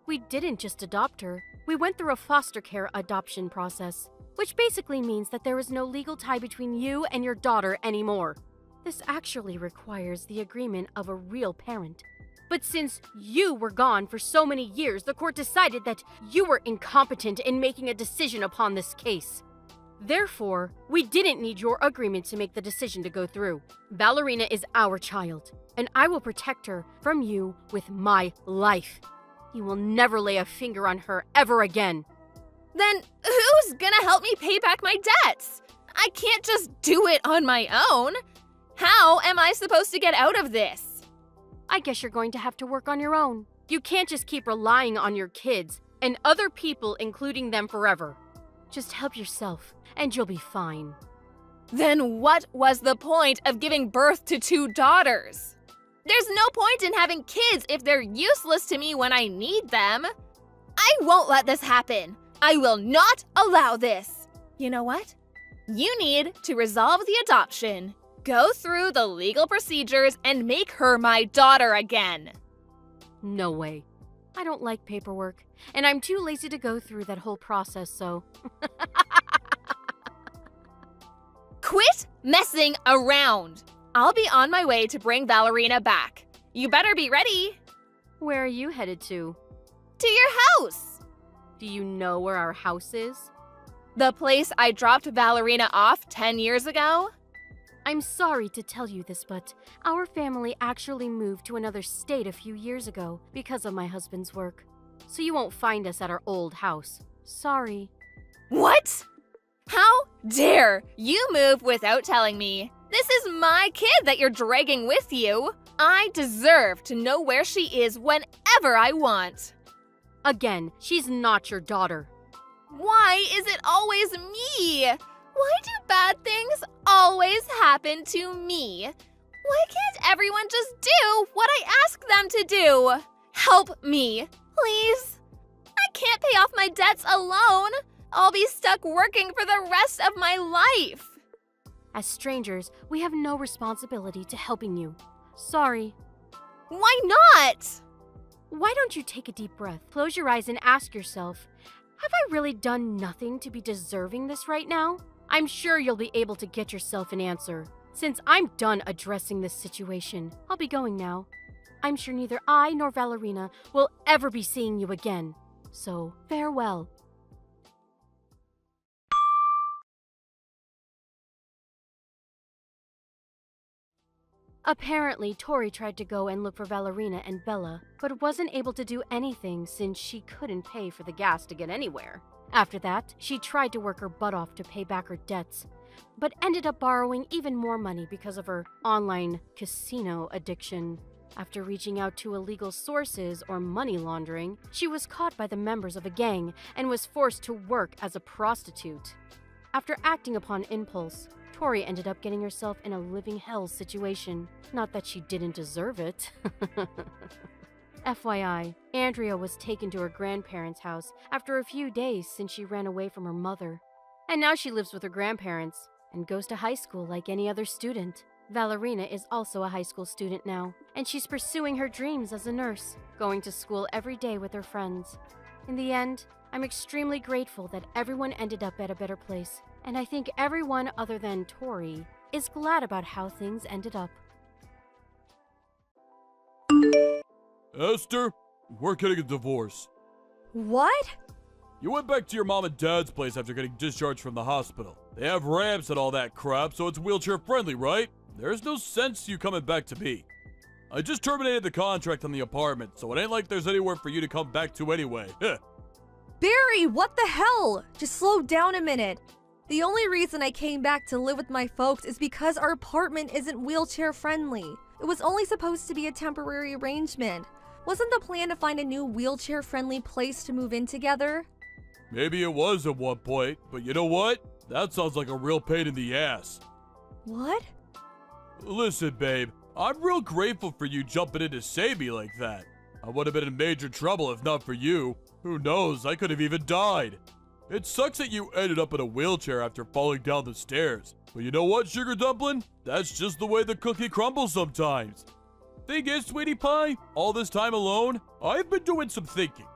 We didn't just adopt her. We went through a foster care adoption process, which basically means that there is no legal tie between you and your daughter anymore. This actually requires the agreement of a real parent. But since you were gone for so many years, the court decided that you were incompetent in making a decision upon this case. Therefore, we didn't need your agreement to make the decision to go through. Ballerina is our child, and I will protect her from you with my life. You will never lay a finger on her ever again. Then who's gonna help me pay back my debts? I can't just do it on my own. How am I supposed to get out of this? I guess you're going to have to work on your own. You can't just keep relying on your kids and other people, including them, forever. Just help yourself, and you'll be fine. Then what was the point of giving birth to 2 daughters? There's no point in having kids if they're useless to me when I need them. I won't let this happen. I will not allow this. You know what? You need to resolve the adoption, go through the legal procedures, and make her my daughter again. No way. I don't like paperwork, and I'm too lazy to go through that whole process, so... Quit messing around. I'll be on my way to bring Ballerina back. You better be ready. Where are you headed to? To your house. Do you know where our house is? The place I dropped Ballerina off 10 years ago? I'm sorry to tell you this, but our family actually moved to another state a few years ago because of my husband's work. So you won't find us at our old house. Sorry. What? How dare you move without telling me? This is my kid that you're dragging with you. I deserve to know where she is whenever I want. Again, she's not your daughter. Why is it always me? Why do bad things always happen to me? Why can't everyone just do what I ask them to do? Help me, please. I can't pay off my debts alone. I'll be stuck working for the rest of my life. As strangers, we have no responsibility to helping you. Sorry. Why not? Why don't you take a deep breath, close your eyes, and ask yourself, have I really done nothing to be deserving this right now? I'm sure you'll be able to get yourself an answer. Since I'm done addressing this situation, I'll be going now. I'm sure neither I nor Valerina will ever be seeing you again. So, farewell. Apparently, Tori tried to go and look for Valerina and Bella, but wasn't able to do anything since she couldn't pay for the gas to get anywhere. After that, she tried to work her butt off to pay back her debts, but ended up borrowing even more money because of her online casino addiction. After reaching out to illegal sources or money laundering, she was caught by the members of a gang and was forced to work as a prostitute. After acting upon impulse, Tori ended up getting herself in a living hell situation. Not that she didn't deserve it. FYI, Andrea was taken to her grandparents' house after a few days since she ran away from her mother. And now she lives with her grandparents and goes to high school like any other student. Valerina is also a high school student now, and she's pursuing her dreams as a nurse, going to school every day with her friends. In the end, I'm extremely grateful that everyone ended up at a better place, and I think everyone other than Tori is glad about how things ended up. Esther, we're getting a divorce. What? You went back to your mom and dad's place after getting discharged from the hospital. They have ramps and all that crap, so it's wheelchair friendly, right? There's no sense you coming back to me. I just terminated the contract on the apartment, so it ain't like there's anywhere for you to come back to anyway. Barry, what the hell? Just slow down a minute. The only reason I came back to live with my folks is because our apartment isn't wheelchair friendly. It was only supposed to be a temporary arrangement. Wasn't the plan to find a new wheelchair friendly place to move in together? Maybe it was at one point, but you know what? That sounds like a real pain in the ass. What? Listen, babe, I'm real grateful for you jumping in to save me like that. I would have been in major trouble if not for you. Who knows, I could have even died. It sucks that you ended up in a wheelchair after falling down the stairs. But you know what, Sugar Dumpling? That's just the way the cookie crumbles sometimes. Thing is, sweetie pie, all this time alone, I've been doing some thinking.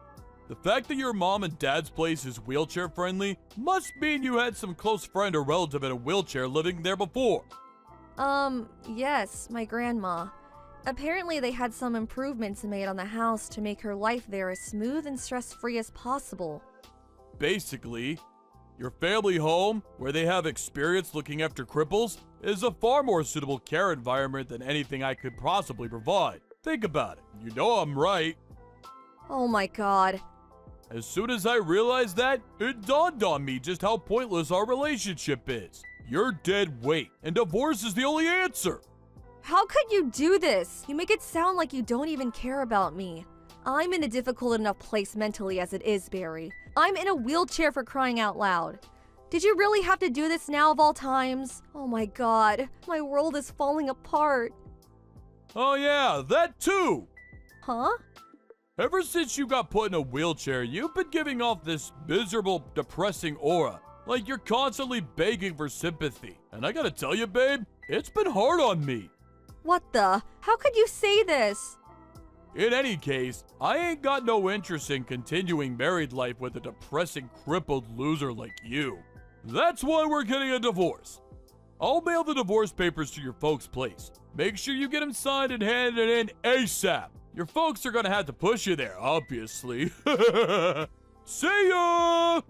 The fact that your mom and dad's place is wheelchair friendly must mean you had some close friend or relative in a wheelchair living there before. Yes, my grandma. Apparently they had some improvements made on the house to make her life there as smooth and stress-free as possible. Basically, your family home, where they have experience looking after cripples, is a far more suitable care environment than anything I could possibly provide. Think about it. You know I'm right. Oh my god. As soon as I realized that, it dawned on me just how pointless our relationship is. You're dead weight, and divorce is the only answer. How could you do this? You make it sound like you don't even care about me. I'm in a difficult enough place mentally as it is, Barry. I'm in a wheelchair for crying out loud. Did you really have to do this now of all times? Oh my god, my world is falling apart. Oh yeah, that too! Huh? Ever since you got put in a wheelchair, you've been giving off this miserable, depressing aura. Like you're constantly begging for sympathy. And I gotta tell you, babe, it's been hard on me. What the? How could you say this? In any case, I ain't got no interest in continuing married life with a depressing, crippled loser like you. That's why we're getting a divorce. I'll mail the divorce papers to your folks' place. Make sure you get them signed and handed in ASAP. Your folks are gonna have to push you there, obviously. See ya!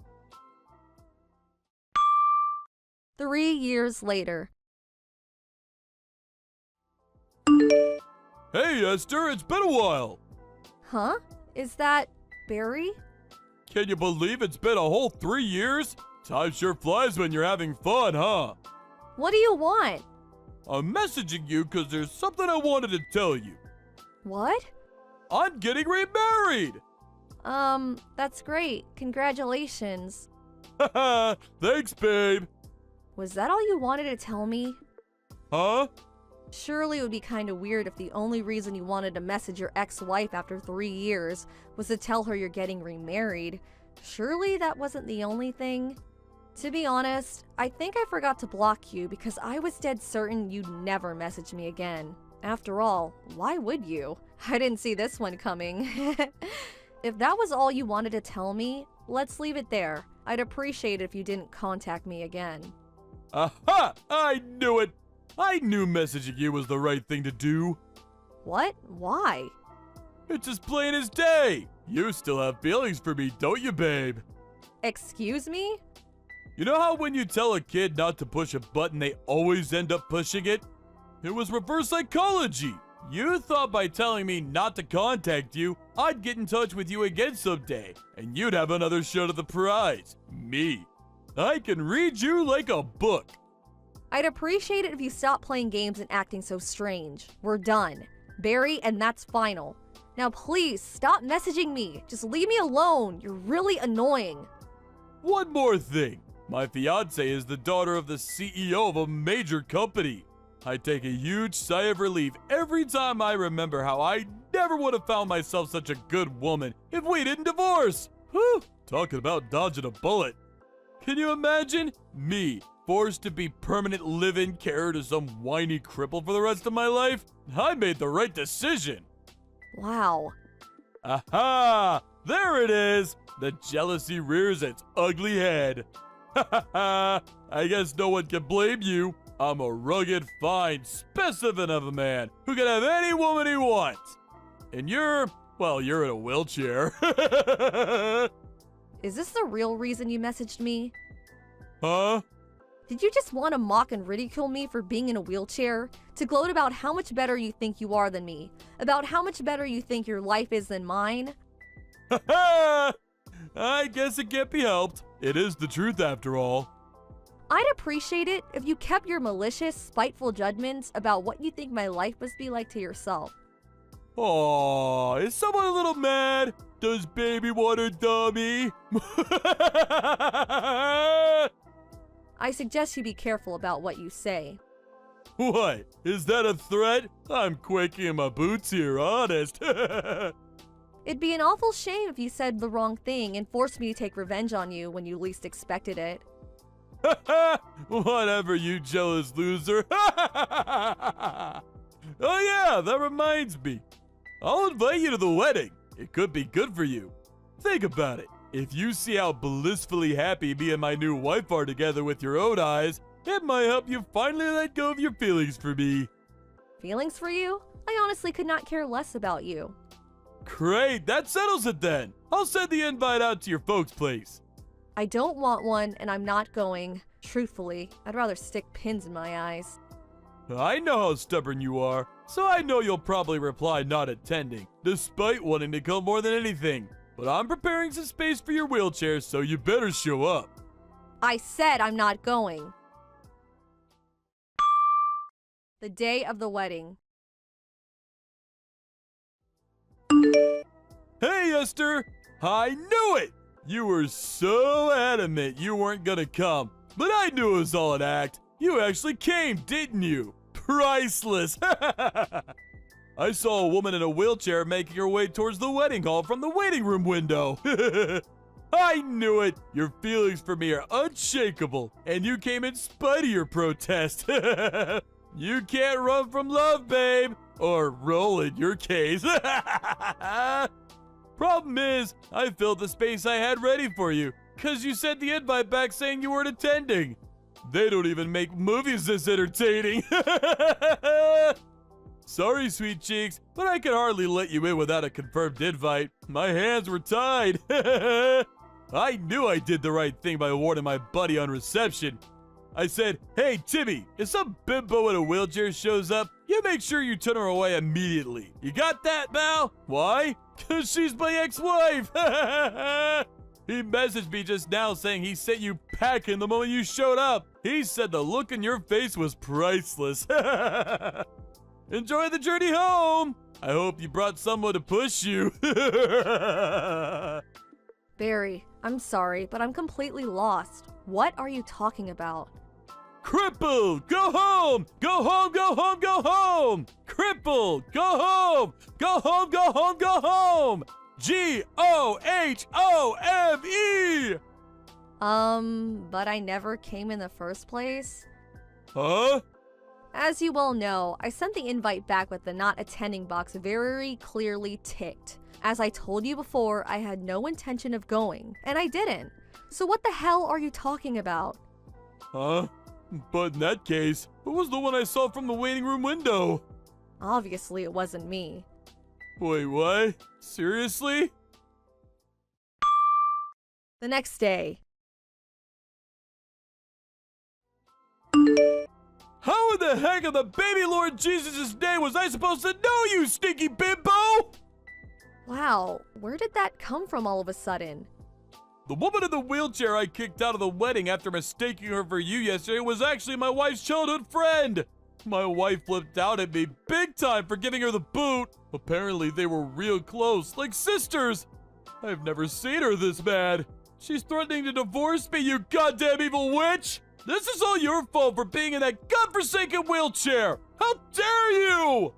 3 years later. Hey, Esther, it's been a while. Huh? Is that Barry? Can you believe it's been a whole 3 years? Time sure flies when you're having fun, huh? What do you want? I'm messaging you because there's something I wanted to tell you. What? I'm getting remarried! That's great. Congratulations. Haha, thanks, babe. Was that all you wanted to tell me? Huh? Surely it would be kinda weird if the only reason you wanted to message your ex-wife after 3 years was to tell her you're getting remarried. Surely that wasn't the only thing? To be honest, I think I forgot to block you because I was dead certain you'd never message me again. After all, why would you? I didn't see this one coming. If that was all you wanted to tell me, let's leave it there. I'd appreciate it if you didn't contact me again. Aha! I knew it! I knew messaging you was the right thing to do. What? Why? It's as plain as day. You still have feelings for me, don't you, babe? Excuse me? You know how when you tell a kid not to push a button, they always end up pushing it? It was reverse psychology. You thought by telling me not to contact you, I'd get in touch with you again someday, and you'd have another shot at the prize. Me. I can read you like a book. I'd appreciate it if you stopped playing games and acting so strange. We're done. Barry, and that's final. Now please, stop messaging me. Just leave me alone. You're really annoying. One more thing. My fiance is the daughter of the CEO of a major company. I take a huge sigh of relief every time I remember how I never would have found myself such a good woman if we didn't divorce. Whew, talking about dodging a bullet. Can you imagine? Me, forced to be permanent live-in carer to some whiny cripple for the rest of my life? I made the right decision. Wow. Aha! There it is! The jealousy rears its ugly head. Ha ha ha! I guess no one can blame you. I'm a rugged, fine specimen of a man who can have any woman he wants. And you're in a wheelchair. Is this the real reason you messaged me? Huh? Did you just want to mock and ridicule me for being in a wheelchair? To gloat about how much better you think you are than me? About how much better you think your life is than mine? Ha ha! I guess it can't be helped. It is the truth after all. I'd appreciate it if you kept your malicious, spiteful judgments about what you think my life must be like to yourself. Aw, is someone a little mad? Does baby want a dummy? I suggest you be careful about what you say. What? Is that a threat? I'm quaking in my boots here, honest. It'd be an awful shame if you said the wrong thing and forced me to take revenge on you when you least expected it. Whatever, you jealous loser. Oh yeah, that reminds me. I'll invite you to the wedding. It could be good for you. Think about it. If you see how blissfully happy me and my new wife are together with your own eyes, it might help you finally let go of your feelings for me. Feelings for you? I honestly could not care less about you. Great, that settles it then. I'll send the invite out to your folks' place. I don't want one, and I'm not going. Truthfully, I'd rather stick pins in my eyes. I know how stubborn you are, so I know you'll probably reply not attending, despite wanting to come more than anything. But I'm preparing some space for your wheelchair, so you better show up. I said I'm not going. The day of the wedding. Hey, Esther! I knew it! You were so adamant you weren't gonna come, but I knew it was all an act. You actually came, didn't you? Priceless! I saw a woman in a wheelchair making her way towards the wedding hall from the waiting room window. I knew it! Your feelings for me are unshakable, and you came in spite of your protest. You can't run from love, babe! Or roll in your case. Problem is, I filled the space I had ready for you, cause you sent the invite back saying you weren't attending. They don't even make movies this entertaining. Sorry, sweet cheeks, but I could hardly let you in without a confirmed invite. My hands were tied. I knew I did the right thing by warning my buddy on reception. I said, hey, Timmy, if some bimbo in a wheelchair shows up, you make sure you turn her away immediately. You got that, Mal? Why? Because she's my ex-wife. He messaged me just now saying he sent you packing the moment you showed up. He said the look in your face was priceless. Enjoy the journey home. I hope you brought someone to push you. Barry, I'm sorry, but I'm completely lost. What are you talking about? Crippled, go home! Go home, go home, go home! Crippled, go home! Go home, go home, go home! G-O-H-O-M-E! But I never came in the first place? Huh? As you well know, I sent the invite back with the not attending box very clearly ticked. As I told you before, I had no intention of going, and I didn't. So what the hell are you talking about? Huh? But in that case, who was the one I saw from the waiting room window? Obviously, it wasn't me. Wait, what? Seriously? The next day. How in the heck of the baby Lord Jesus' name was I supposed to know, you stinky bimbo? Wow, where did that come from all of a sudden? The woman in the wheelchair I kicked out of the wedding after mistaking her for you yesterday was actually my wife's childhood friend. My wife flipped out at me big time for giving her the boot. Apparently they were real close, like sisters. I've never seen her this mad. She's threatening to divorce me, you goddamn evil witch! This is all your fault for being in that godforsaken wheelchair! How dare you!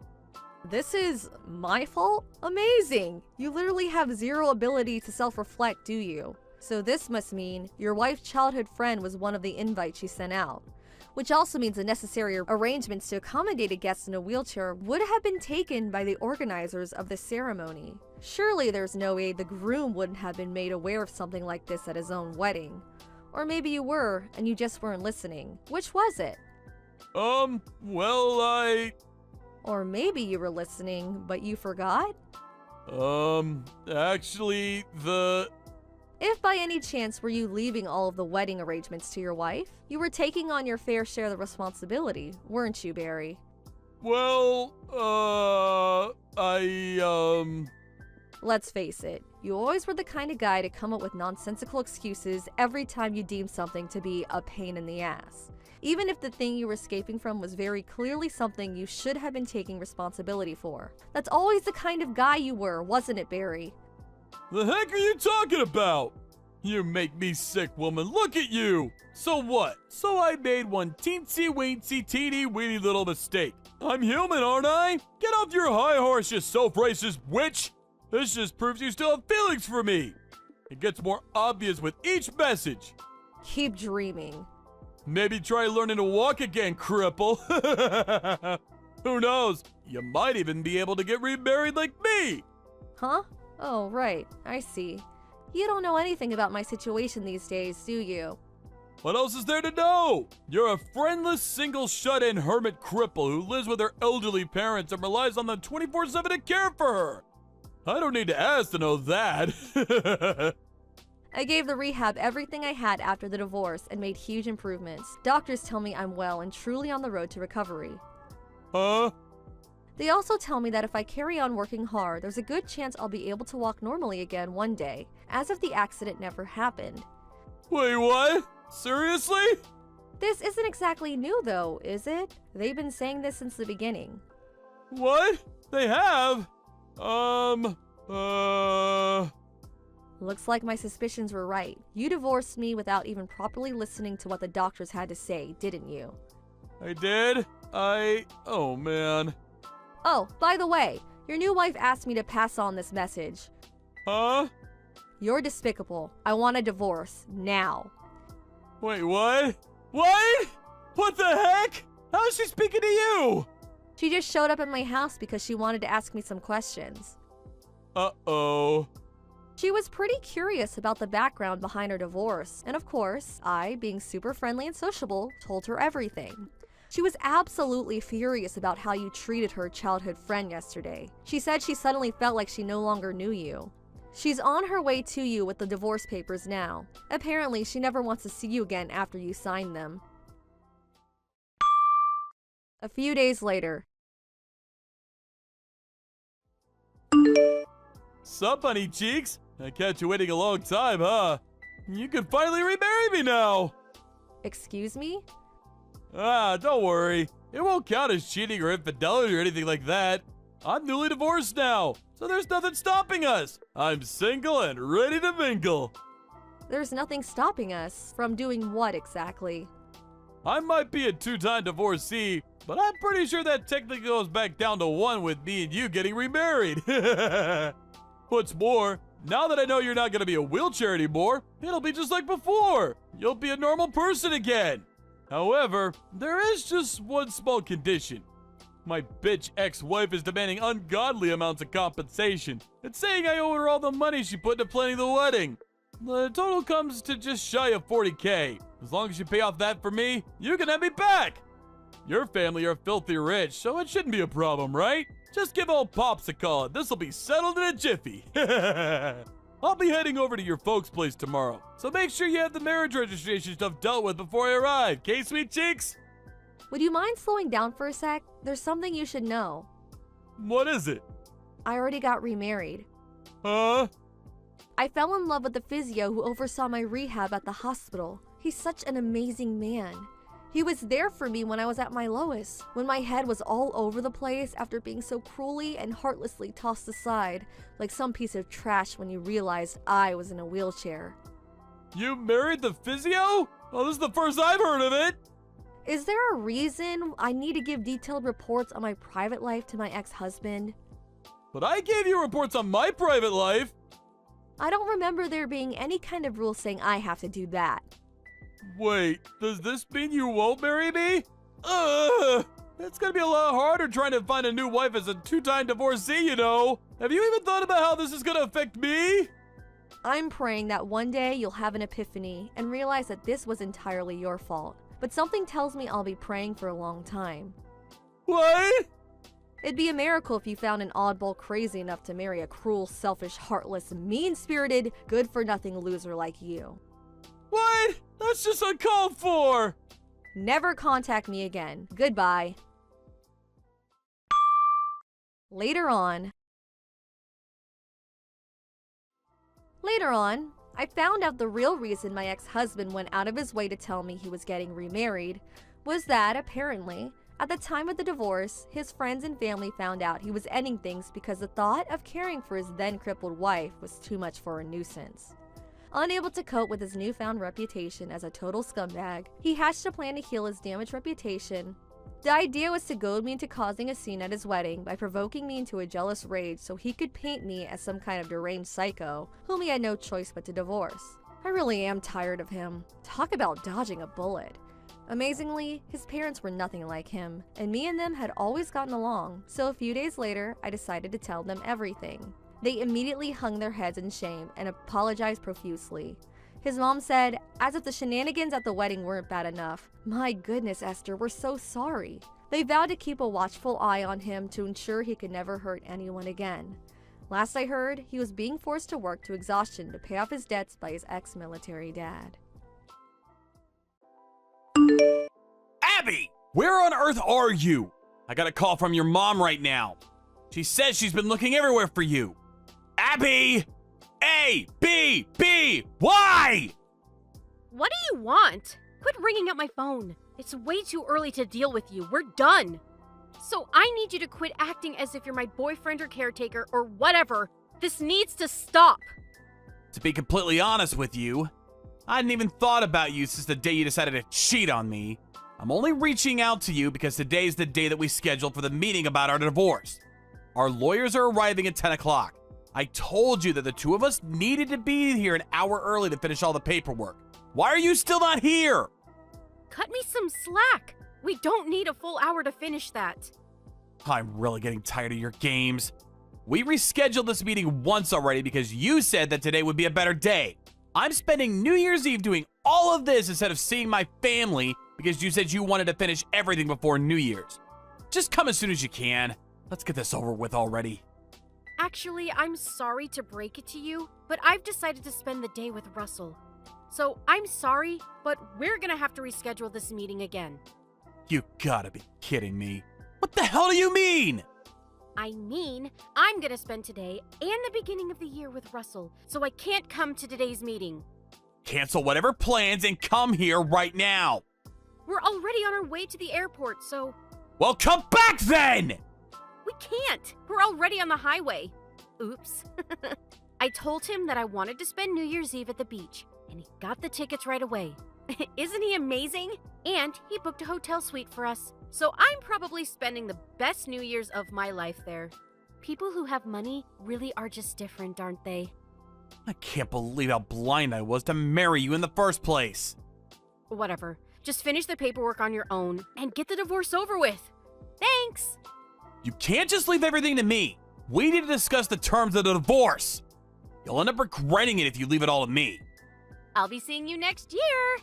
This is my fault? Amazing! You literally have zero ability to self-reflect, do you? So this must mean your wife's childhood friend was one of the invites she sent out. Which also means the necessary arrangements to accommodate a guest in a wheelchair would have been taken by the organizers of the ceremony. Surely there's no way the groom wouldn't have been made aware of something like this at his own wedding. Or maybe you were, and you just weren't listening. Which was it? Well, Or maybe you were listening, but you forgot? Actually, If by any chance were you leaving all of the wedding arrangements to your wife, you were taking on your fair share of the responsibility, weren't you, Barry? well, Let's face it, you always were the kind of guy to come up with nonsensical excuses every time you deemed something to be a pain in the ass. Even if the thing you were escaping from was very clearly something you should have been taking responsibility for. That's always the kind of guy you were, wasn't it, Barry? The heck are you talking about? You make me sick, woman. Look at you. So what? So I made one teensy-weensy, teeny-weeny little mistake. I'm human, aren't I? Get off your high horse, you self-racist witch. This just proves you still have feelings for me. It gets more obvious with each message. Keep dreaming. Maybe try learning to walk again, cripple. Who knows? You might even be able to get remarried like me. Huh? Oh, right. I see. You don't know anything about my situation these days, do you? What else is there to know? You're a friendless, single, shut-in hermit cripple who lives with her elderly parents and relies on them 24/7 to care for her. I don't need to ask to know that. I gave the rehab everything I had after the divorce and made huge improvements. Doctors tell me I'm well and truly on the road to recovery. Huh? They also tell me that if I carry on working hard, there's a good chance I'll be able to walk normally again one day, as if the accident never happened. Wait, what? Seriously? This isn't exactly new though, is it? They've been saying this since the beginning. What? They have? Looks like my suspicions were right. You divorced me without even properly listening to what the doctors had to say, didn't you? I did? Oh man. Oh, by the way, your new wife asked me to pass on this message. Huh? You're despicable. I want a divorce, now. Wait, what? What? What the heck? How is she speaking to you? She just showed up at my house because she wanted to ask me some questions. Uh-oh. She was pretty curious about the background behind her divorce, and of course, I, being super friendly and sociable, told her everything. She was absolutely furious about how you treated her childhood friend yesterday. She said she suddenly felt like she no longer knew you. She's on her way to you with the divorce papers now. Apparently, she never wants to see you again after you sign them. A few days later. Sup, honey cheeks? I kept you waiting a long time, huh? You can finally remarry me now! Excuse me? Ah, don't worry. It won't count as cheating or infidelity or anything like that. I'm newly divorced now, so there's nothing stopping us. I'm single and ready to mingle. There's nothing stopping us from doing what exactly? I might be a two-time divorcee, but I'm pretty sure that technically goes back down to one with me and you getting remarried. What's more, now that I know you're not going to be a wheelchair anymore, it'll be just like before. You'll be a normal person again. However, there is just one small condition. My bitch ex-wife is demanding ungodly amounts of compensation and saying I owe her all the money she put into planning the wedding. The total comes to just shy of $40K. As long as you pay off that for me, you can have me back. Your family are filthy rich, so it shouldn't be a problem, right? Just give old Pops a call and this'll be settled in a jiffy. I'll be heading over to your folks' place tomorrow, so make sure you have the marriage registration stuff dealt with before I arrive, okay, sweet cheeks? Would you mind slowing down for a sec? There's something you should know. What is it? I already got remarried. Huh? I fell in love with the physio who oversaw my rehab at the hospital. He's such an amazing man. He was there for me when I was at my lowest, when my head was all over the place after being so cruelly and heartlessly tossed aside like some piece of trash when you realized I was in a wheelchair. You married the physio? Oh, this is the first I've heard of it. Is there a reason I need to give detailed reports on my private life to my ex-husband? But I gave you reports on my private life. I don't remember there being any kind of rule saying I have to do that. Wait, does this mean you won't marry me? It's gonna be a lot harder trying to find a new wife as a two-time divorcee, you know. Have you even thought about how this is gonna affect me? I'm praying that one day you'll have an epiphany and realize that this was entirely your fault. But something tells me I'll be praying for a long time. What? It'd be a miracle if you found an oddball crazy enough to marry a cruel, selfish, heartless, mean-spirited, good-for-nothing loser like you. What? That's just uncalled for! Never contact me again. Goodbye. Later on, I found out the real reason my ex-husband went out of his way to tell me he was getting remarried was that, apparently, at the time of the divorce, his friends and family found out he was ending things because the thought of caring for his then-crippled wife was too much for a nuisance. Unable to cope with his newfound reputation as a total scumbag, he hatched a plan to heal his damaged reputation. The idea was to goad me into causing a scene at his wedding by provoking me into a jealous rage so he could paint me as some kind of deranged psycho whom he had no choice but to divorce. I really am tired of him. Talk about dodging a bullet. Amazingly, his parents were nothing like him, and me and them had always gotten along, so a few days later, I decided to tell them everything. They immediately hung their heads in shame and apologized profusely. His mom said, as if the shenanigans at the wedding weren't bad enough, "My goodness, Esther, we're so sorry." They vowed to keep a watchful eye on him to ensure he could never hurt anyone again. Last I heard, he was being forced to work to exhaustion to pay off his debts by his ex-military dad. Abby! Where on earth are you? I got a call from your mom right now. She says she's been looking everywhere for you. Abby! A, B, B, Y! What do you want? Quit ringing up my phone. It's way too early to deal with you. We're done. So I need you to quit acting as if you're my boyfriend or caretaker or whatever. This needs to stop. To be completely honest with you, I hadn't even thought about you since the day you decided to cheat on me. I'm only reaching out to you because today's the day that we scheduled for the meeting about our divorce. Our lawyers are arriving at 10 o'clock. I told you that the two of us needed to be here an hour early to finish all the paperwork. Why are you still not here? Cut me some slack. We don't need a full hour to finish that. I'm really getting tired of your games. We rescheduled this meeting once already because you said that today would be a better day. I'm spending New Year's Eve doing all of this instead of seeing my family because you said you wanted to finish everything before New Year's. Just come as soon as you can. Let's get this over with already. Actually, I'm sorry to break it to you, but I've decided to spend the day with Russell. So I'm sorry, but we're gonna have to reschedule this meeting again. You gotta be kidding me. What the hell do you mean? I mean, I'm gonna spend today and the beginning of the year with Russell, so I can't come to today's meeting. Cancel whatever plans and come here right now. We're already on our way to the airport, so... Well, come back then! We can't! We're already on the highway. Oops. I told him that I wanted to spend New Year's Eve at the beach, and he got the tickets right away. Isn't he amazing? And he booked a hotel suite for us. So I'm probably spending the best New Year's of my life there. People who have money really are just different, aren't they? I can't believe how blind I was to marry you in the first place. Whatever. Just finish the paperwork on your own and get the divorce over with. Thanks! You can't just leave everything to me. We need to discuss the terms of the divorce. You'll end up regretting it if you leave it all to me. I'll be seeing you next year!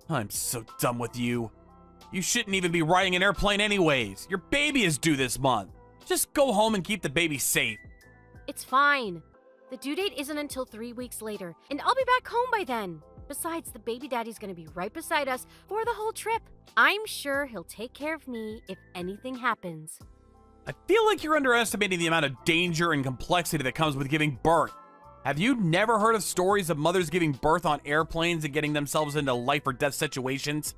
I'm so done with you. You shouldn't even be riding an airplane anyways. Your baby is due this month. Just go home and keep the baby safe. It's fine. The due date isn't until 3 weeks later, and I'll be back home by then. Besides, the baby daddy's gonna be right beside us for the whole trip. I'm sure he'll take care of me if anything happens. I feel like you're underestimating the amount of danger and complexity that comes with giving birth. Have you never heard of stories of mothers giving birth on airplanes and getting themselves into life or death situations?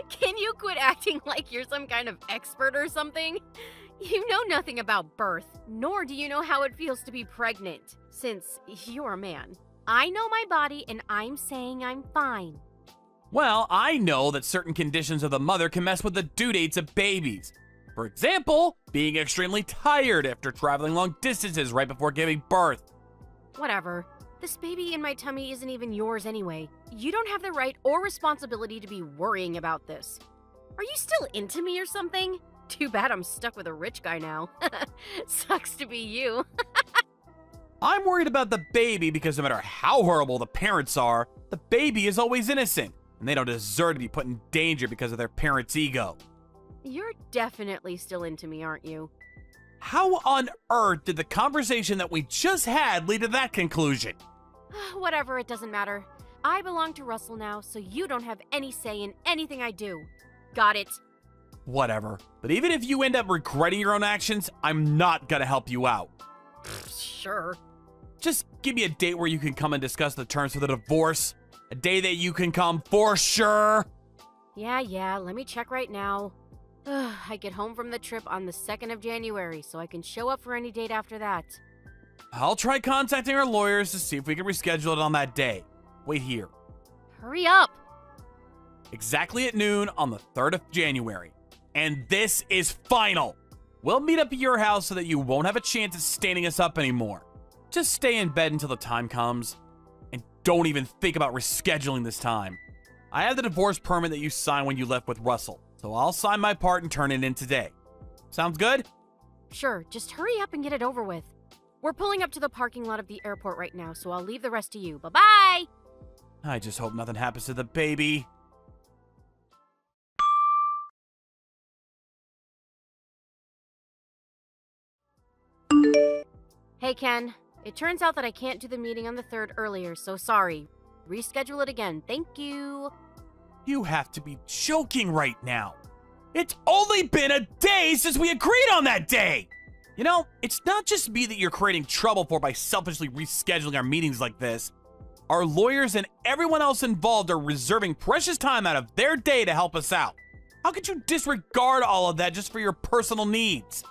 Can you quit acting like you're some kind of expert or something? You know nothing about birth, nor do you know how it feels to be pregnant, since you're a man. I know my body, and I'm saying I'm fine. Well, I know that certain conditions of the mother can mess with the due dates of babies. For example, being extremely tired after traveling long distances right before giving birth. Whatever. This baby in my tummy isn't even yours anyway. You don't have the right or responsibility to be worrying about this. Are you still into me or something? Too bad I'm stuck with a rich guy now. Sucks to be you. I'm worried about the baby because no matter how horrible the parents are, the baby is always innocent, and they don't deserve to be put in danger because of their parents' ego. You're definitely still into me, aren't you? How on earth did the conversation that we just had lead to that conclusion? Whatever, it doesn't matter. I belong to Russell now, so you don't have any say in anything I do. Got it? Whatever. But even if you end up regretting your own actions, I'm not gonna help you out. Sure. Just give me a date where you can come and discuss the terms for the divorce. A day that you can come for sure. Yeah, let me check right now. I get home from the trip on the 2nd of January, so I can show up for any date after that. I'll try contacting our lawyers to see if we can reschedule it on that day. Wait here. Hurry up! Exactly at noon on the 3rd of January. And this is final. We'll meet up at your house so that you won't have a chance at standing us up anymore. Just stay in bed until the time comes. And don't even think about rescheduling this time. I have the divorce permit that you signed when you left with Russell, so I'll sign my part and turn it in today. Sounds good? Sure, just hurry up and get it over with. We're pulling up to the parking lot of the airport right now, so I'll leave the rest to you. Bye-bye! I just hope nothing happens to the baby. Hey, Ken. It turns out that I can't do the meeting on the 3rd earlier, so sorry. Reschedule it again. Thank you. You have to be joking right now. It's only been a day since we agreed on that day! You know, it's not just me that you're creating trouble for by selfishly rescheduling our meetings like this. Our lawyers and everyone else involved are reserving precious time out of their day to help us out. How could you disregard all of that just for your personal needs?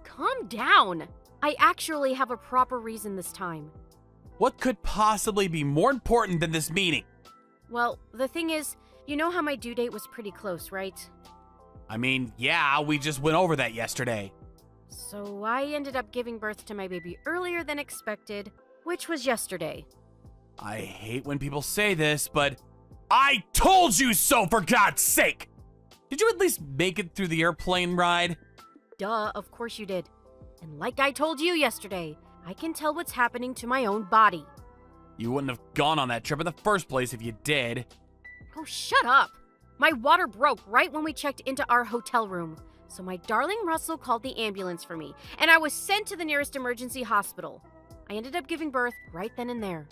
Calm down. I actually have a proper reason this time. What could possibly be more important than this meeting? Well, the thing is, you know how my due date was pretty close, right? I mean, yeah, we just went over that yesterday. So I ended up giving birth to my baby earlier than expected, which was yesterday. I hate when people say this, but I told you so, for God's sake! Did you at least make it through the airplane ride? Duh, of course you did. And like I told you yesterday, I can tell what's happening to my own body. You wouldn't have gone on that trip in the first place if you did. Oh, shut up! My water broke right when we checked into our hotel room. So my darling Russell called the ambulance for me, and I was sent to the nearest emergency hospital. I ended up giving birth right then and there.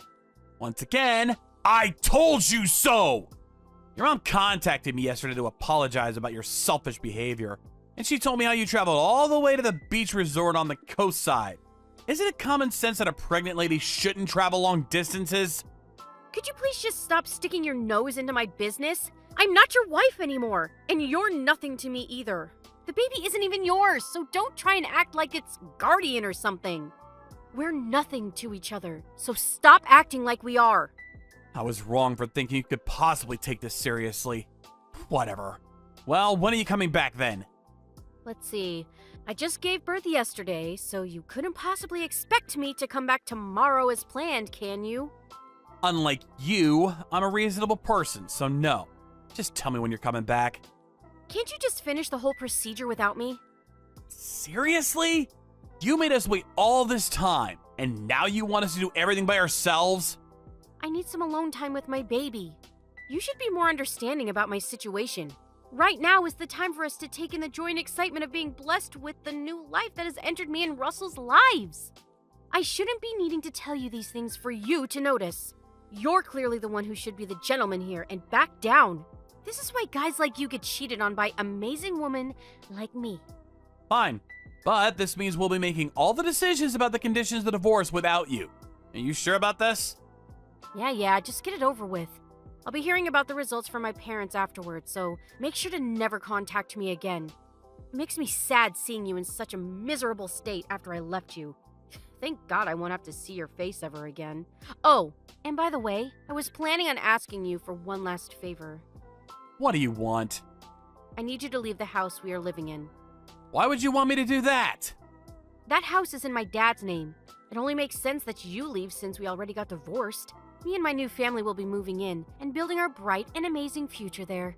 Once again, I told you so! Your mom contacted me yesterday to apologize about your selfish behavior, and she told me how you traveled all the way to the beach resort on the coast side. Isn't it common sense that a pregnant lady shouldn't travel long distances? Could you please just stop sticking your nose into my business? I'm not your wife anymore, and you're nothing to me either. The baby isn't even yours, so don't try and act like it's guardian or something. We're nothing to each other, so stop acting like we are. I was wrong for thinking you could possibly take this seriously. Whatever. Well, when are you coming back then? Let's see. I just gave birth yesterday, so you couldn't possibly expect me to come back tomorrow as planned, can you? Unlike you, I'm a reasonable person, so no. Just tell me when you're coming back. Can't you just finish the whole procedure without me? Seriously? You made us wait all this time, and now you want us to do everything by ourselves? I need some alone time with my baby. You should be more understanding about my situation. Right now is the time for us to take in the joy and excitement of being blessed with the new life that has entered me and Russell's lives. I shouldn't be needing to tell you these things for you to notice. You're clearly the one who should be the gentleman here and back down. This is why guys like you get cheated on by amazing women like me. Fine, but this means we'll be making all the decisions about the conditions of the divorce without you. Are you sure about this? Yeah, just get it over with. I'll be hearing about the results from my parents afterwards, so make sure to never contact me again. It makes me sad seeing you in such a miserable state after I left you. Thank God I won't have to see your face ever again. Oh, and by the way, I was planning on asking you for one last favor. What do you want? I need you to leave the house we are living in. Why would you want me to do that? That house is in my dad's name. It only makes sense that you leave since we already got divorced. Me and my new family will be moving in and building our bright and amazing future there.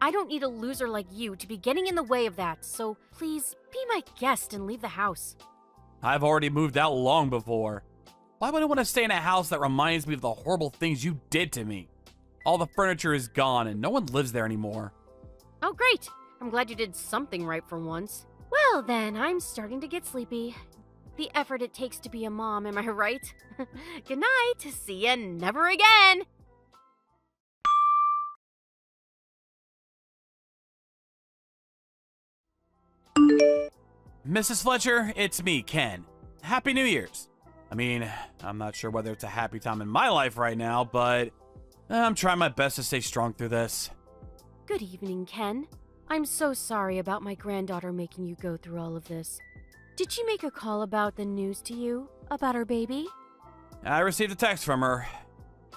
I don't need a loser like you to be getting in the way of that, so please be my guest and leave the house. I've already moved out long before. Why would I want to stay in a house that reminds me of the horrible things you did to me? All the furniture is gone and no one lives there anymore. Oh, great. I'm glad you did something right for once. Well then, I'm starting to get sleepy. The effort it takes to be a mom, am I right? Good night. See ya never again. Mrs. Fletcher, it's me, Ken. Happy New Year's. I mean, I'm not sure whether it's a happy time in my life right now, but I'm trying my best to stay strong through this. Good evening, Ken. I'm so sorry about my granddaughter making you go through all of this. Did she make a call about the news to you? About her baby? I received a text from her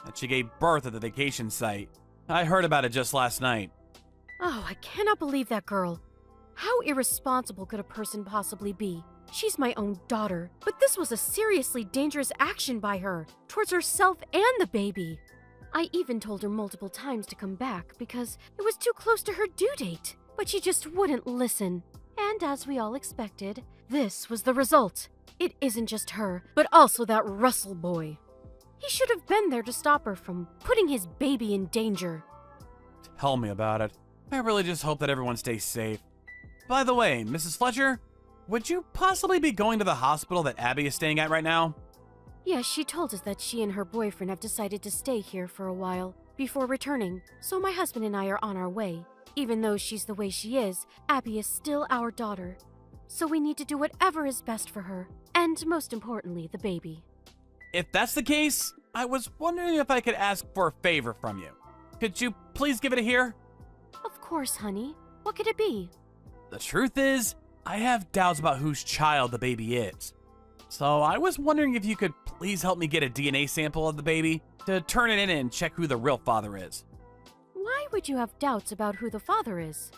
that she gave birth at the vacation site. I heard about it just last night. Oh, I cannot believe that girl. How irresponsible could a person possibly be? She's my own daughter, but this was a seriously dangerous action by her, towards herself and the baby. I even told her multiple times to come back because it was too close to her due date, but she just wouldn't listen. And as we all expected, this was the result. It isn't just her, but also that Russell boy. He should have been there to stop her from putting his baby in danger. Tell me about it. I really just hope that everyone stays safe. By the way, Mrs. Fletcher, would you possibly be going to the hospital that Abby is staying at right now? Yes, she told us that she and her boyfriend have decided to stay here for a while before returning, so my husband and I are on our way. Even though she's the way she is, Abby is still our daughter. So we need to do whatever is best for her, and most importantly, the baby. If that's the case, I was wondering if I could ask for a favor from you. Could you please give it a hear? Of course, honey. What could it be? The truth is, I have doubts about whose child the baby is. So I was wondering if you could please help me get a DNA sample of the baby to turn it in and check who the real father is. Why would you have doubts about who the father is?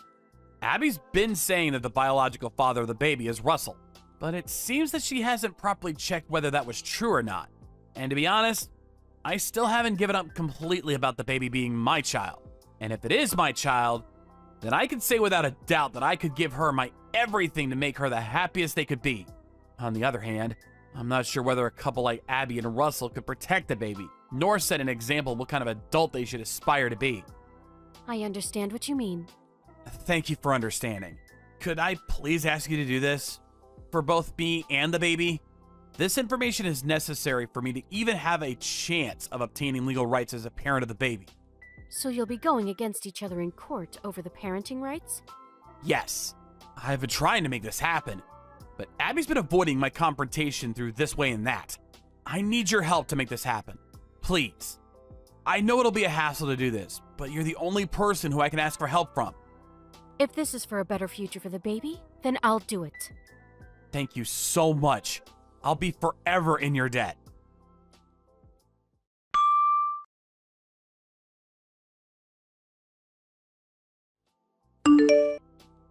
Abby's been saying that the biological father of the baby is Russell, but it seems that she hasn't properly checked whether that was true or not. And to be honest, I still haven't given up completely about the baby being my child. And if it is my child, then I can say without a doubt that I could give her my everything to make her the happiest they could be. On the other hand, I'm not sure whether a couple like Abby and Russell could protect the baby, nor set an example of what kind of adult they should aspire to be. I understand what you mean. Thank you for understanding. Could I please ask you to do this? For both me and the baby? This information is necessary for me to even have a chance of obtaining legal rights as a parent of the baby. So you'll be going against each other in court over the parenting rights? Yes. I've been trying to make this happen, but Abby's been avoiding my confrontation through this way and that. I need your help to make this happen. Please. I know it'll be a hassle to do this, but you're the only person who I can ask for help from. If this is for a better future for the baby, then I'll do it. Thank you so much. I'll be forever in your debt.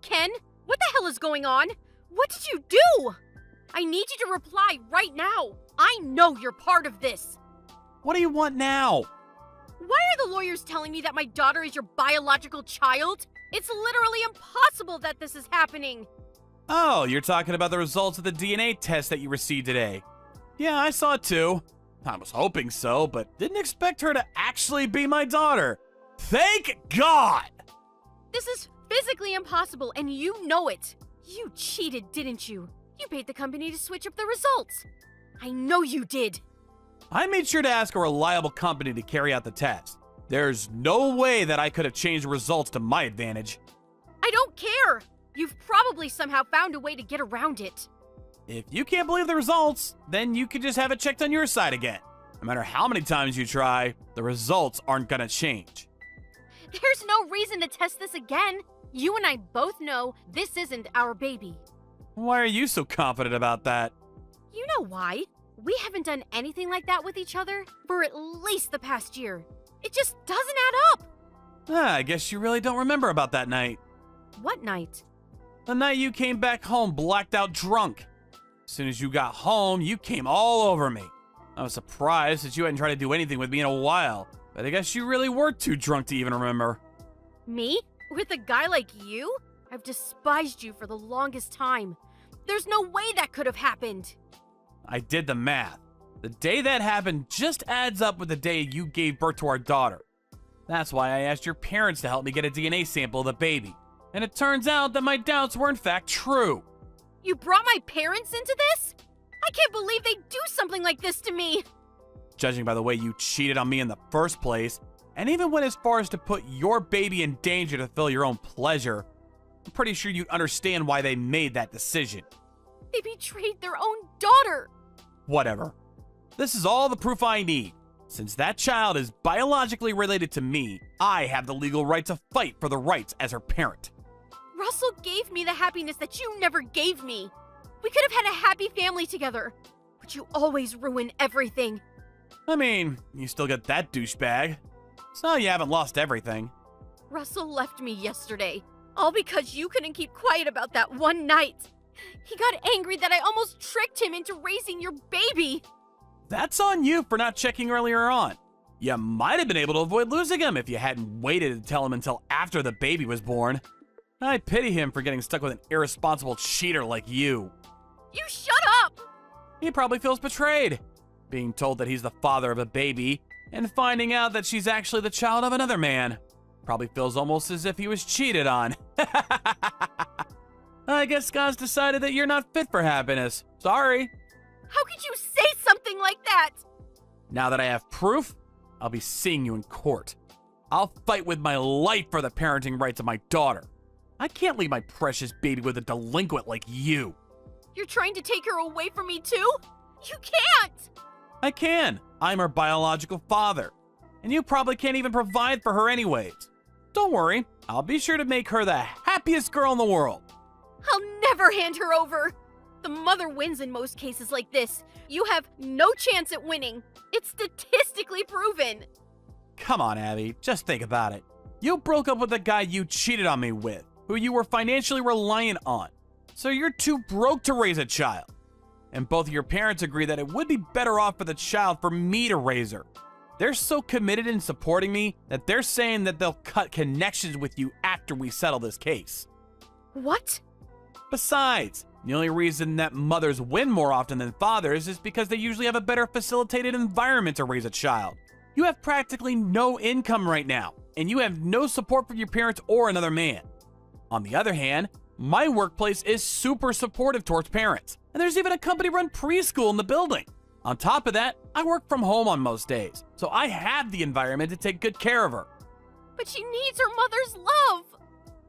Ken? What the hell is going on? What did you do? I need you to reply right now. I know you're part of this. What do you want now? Why are the lawyers telling me that my daughter is your biological child? It's literally impossible that this is happening. Oh, you're talking about the results of the DNA test that you received today. Yeah, I saw it too. I was hoping so, but didn't expect her to actually be my daughter. Thank God! This is physically impossible, and you know it. You cheated, didn't you? You paid the company to switch up the results. I know you did. I made sure to ask a reliable company to carry out the test. There's no way that I could have changed the results to my advantage. I don't care. You've probably somehow found a way to get around it. If you can't believe the results, then you could just have it checked on your side again. No matter how many times you try, the results aren't gonna change. There's no reason to test this again. You and I both know this isn't our baby. Why are you so confident about that? You know why? We haven't done anything like that with each other for at least the past year. It just doesn't add up. I guess you really don't remember about that night. What night? The night you came back home blacked out drunk. As soon as you got home, you came all over me. I was surprised that you hadn't tried to do anything with me in a while, but I guess you really were too drunk to even remember. Me? With a guy like you? I've despised you for the longest time. There's no way that could have happened. I did the math. The day that happened just adds up with the day you gave birth to our daughter. That's why I asked your parents to help me get a DNA sample of the baby. And it turns out that my doubts were in fact true. You brought my parents into this? I can't believe they'd do something like this to me. Judging by the way you cheated on me in the first place, and even went as far as to put your baby in danger to fill your own pleasure, I'm pretty sure you'd understand why they made that decision. They betrayed their own daughter. Whatever. This is all the proof I need. Since that child is biologically related to me, I have the legal right to fight for the rights as her parent. Russell gave me the happiness that you never gave me. We could have had a happy family together, but you always ruin everything. I mean, you still get that douchebag. So you haven't lost everything. Russell left me yesterday, all because you couldn't keep quiet about that one night. He got angry that I almost tricked him into raising your baby. That's on you for not checking earlier on. You might have been able to avoid losing him if you hadn't waited to tell him until after the baby was born. I pity him for getting stuck with an irresponsible cheater like you. You shut up! He probably feels betrayed, being told that he's the father of a baby and finding out that she's actually the child of another man. Probably feels almost as if he was cheated on. I guess God's decided that you're not fit for happiness. Sorry. How could you say something like that? Now that I have proof, I'll be seeing you in court. I'll fight with my life for the parenting rights of my daughter. I can't leave my precious baby with a delinquent like you. You're trying to take her away from me too? You can't! I can. I'm her biological father. And you probably can't even provide for her anyways. Don't worry, I'll be sure to make her the happiest girl in the world. I'll never hand her over. The mother wins in most cases like this. You have no chance at winning. It's statistically proven. Come on, Abby, just think about it. You broke up with the guy you cheated on me with, who you were financially reliant on. So you're too broke to raise a child. And both of your parents agree that it would be better off for the child for me to raise her. They're so committed in supporting me that they're saying that they'll cut connections with you after we settle this case. What? Besides, the only reason that mothers win more often than fathers is because they usually have a better facilitated environment to raise a child. You have practically no income right now, and you have no support from your parents or another man. On the other hand, my workplace is super supportive towards parents, and there's even a company-run preschool in the building. On top of that, I work from home on most days, so I have the environment to take good care of her. But she needs her mother's love.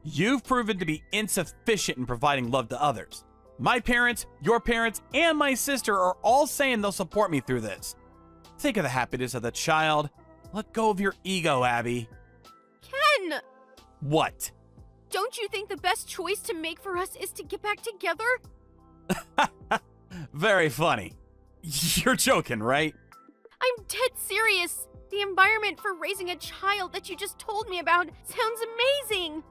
You've proven to be insufficient in providing love to others. My parents, your parents, and my sister are all saying they'll support me through this. Think of the happiness of the child. Let go of your ego, Abby. Ken! What? Don't you think the best choice to make for us is to get back together? Very funny. You're joking, right? I'm dead serious. The environment for raising a child that you just told me about sounds amazing.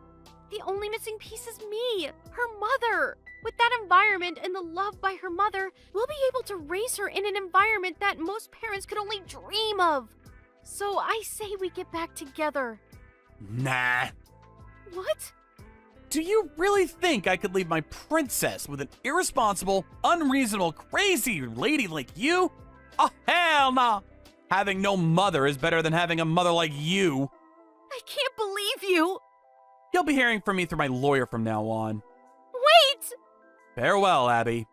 The only missing piece is me, her mother. With that environment and the love by her mother, we'll be able to raise her in an environment that most parents could only dream of. So I say we get back together. Nah. What? Do you really think I could leave my princess with an irresponsible, unreasonable, crazy lady like you? Oh, hell no! Having no mother is better than having a mother like you. I can't believe you. You'll be hearing from me through my lawyer from now on. Wait! Farewell, Abby.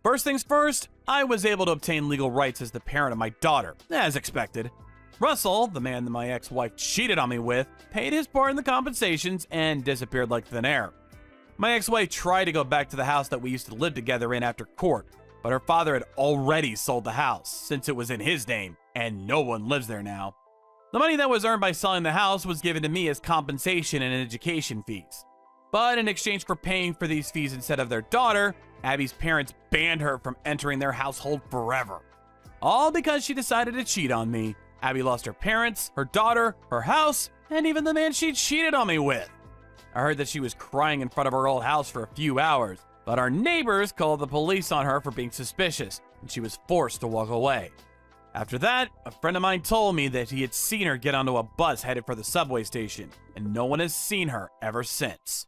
First things first, I was able to obtain legal rights as the parent of my daughter, as expected. Russell, the man that my ex-wife cheated on me with, paid his part in the compensations and disappeared like thin air. My ex-wife tried to go back to the house that we used to live together in after court, but her father had already sold the house since it was in his name, and no one lives there now. The money that was earned by selling the house was given to me as compensation and education fees. But in exchange for paying for these fees instead of their daughter, Abby's parents banned her from entering their household forever. All because she decided to cheat on me. Abby lost her parents, her daughter, her house, and even the man she cheated on me with. I heard that she was crying in front of her old house for a few hours, but our neighbors called the police on her for being suspicious, and she was forced to walk away. After that, a friend of mine told me that he had seen her get onto a bus headed for the subway station, and no one has seen her ever since.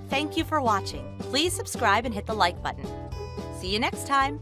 Thank you for watching. Please subscribe and hit the like button. See you next time.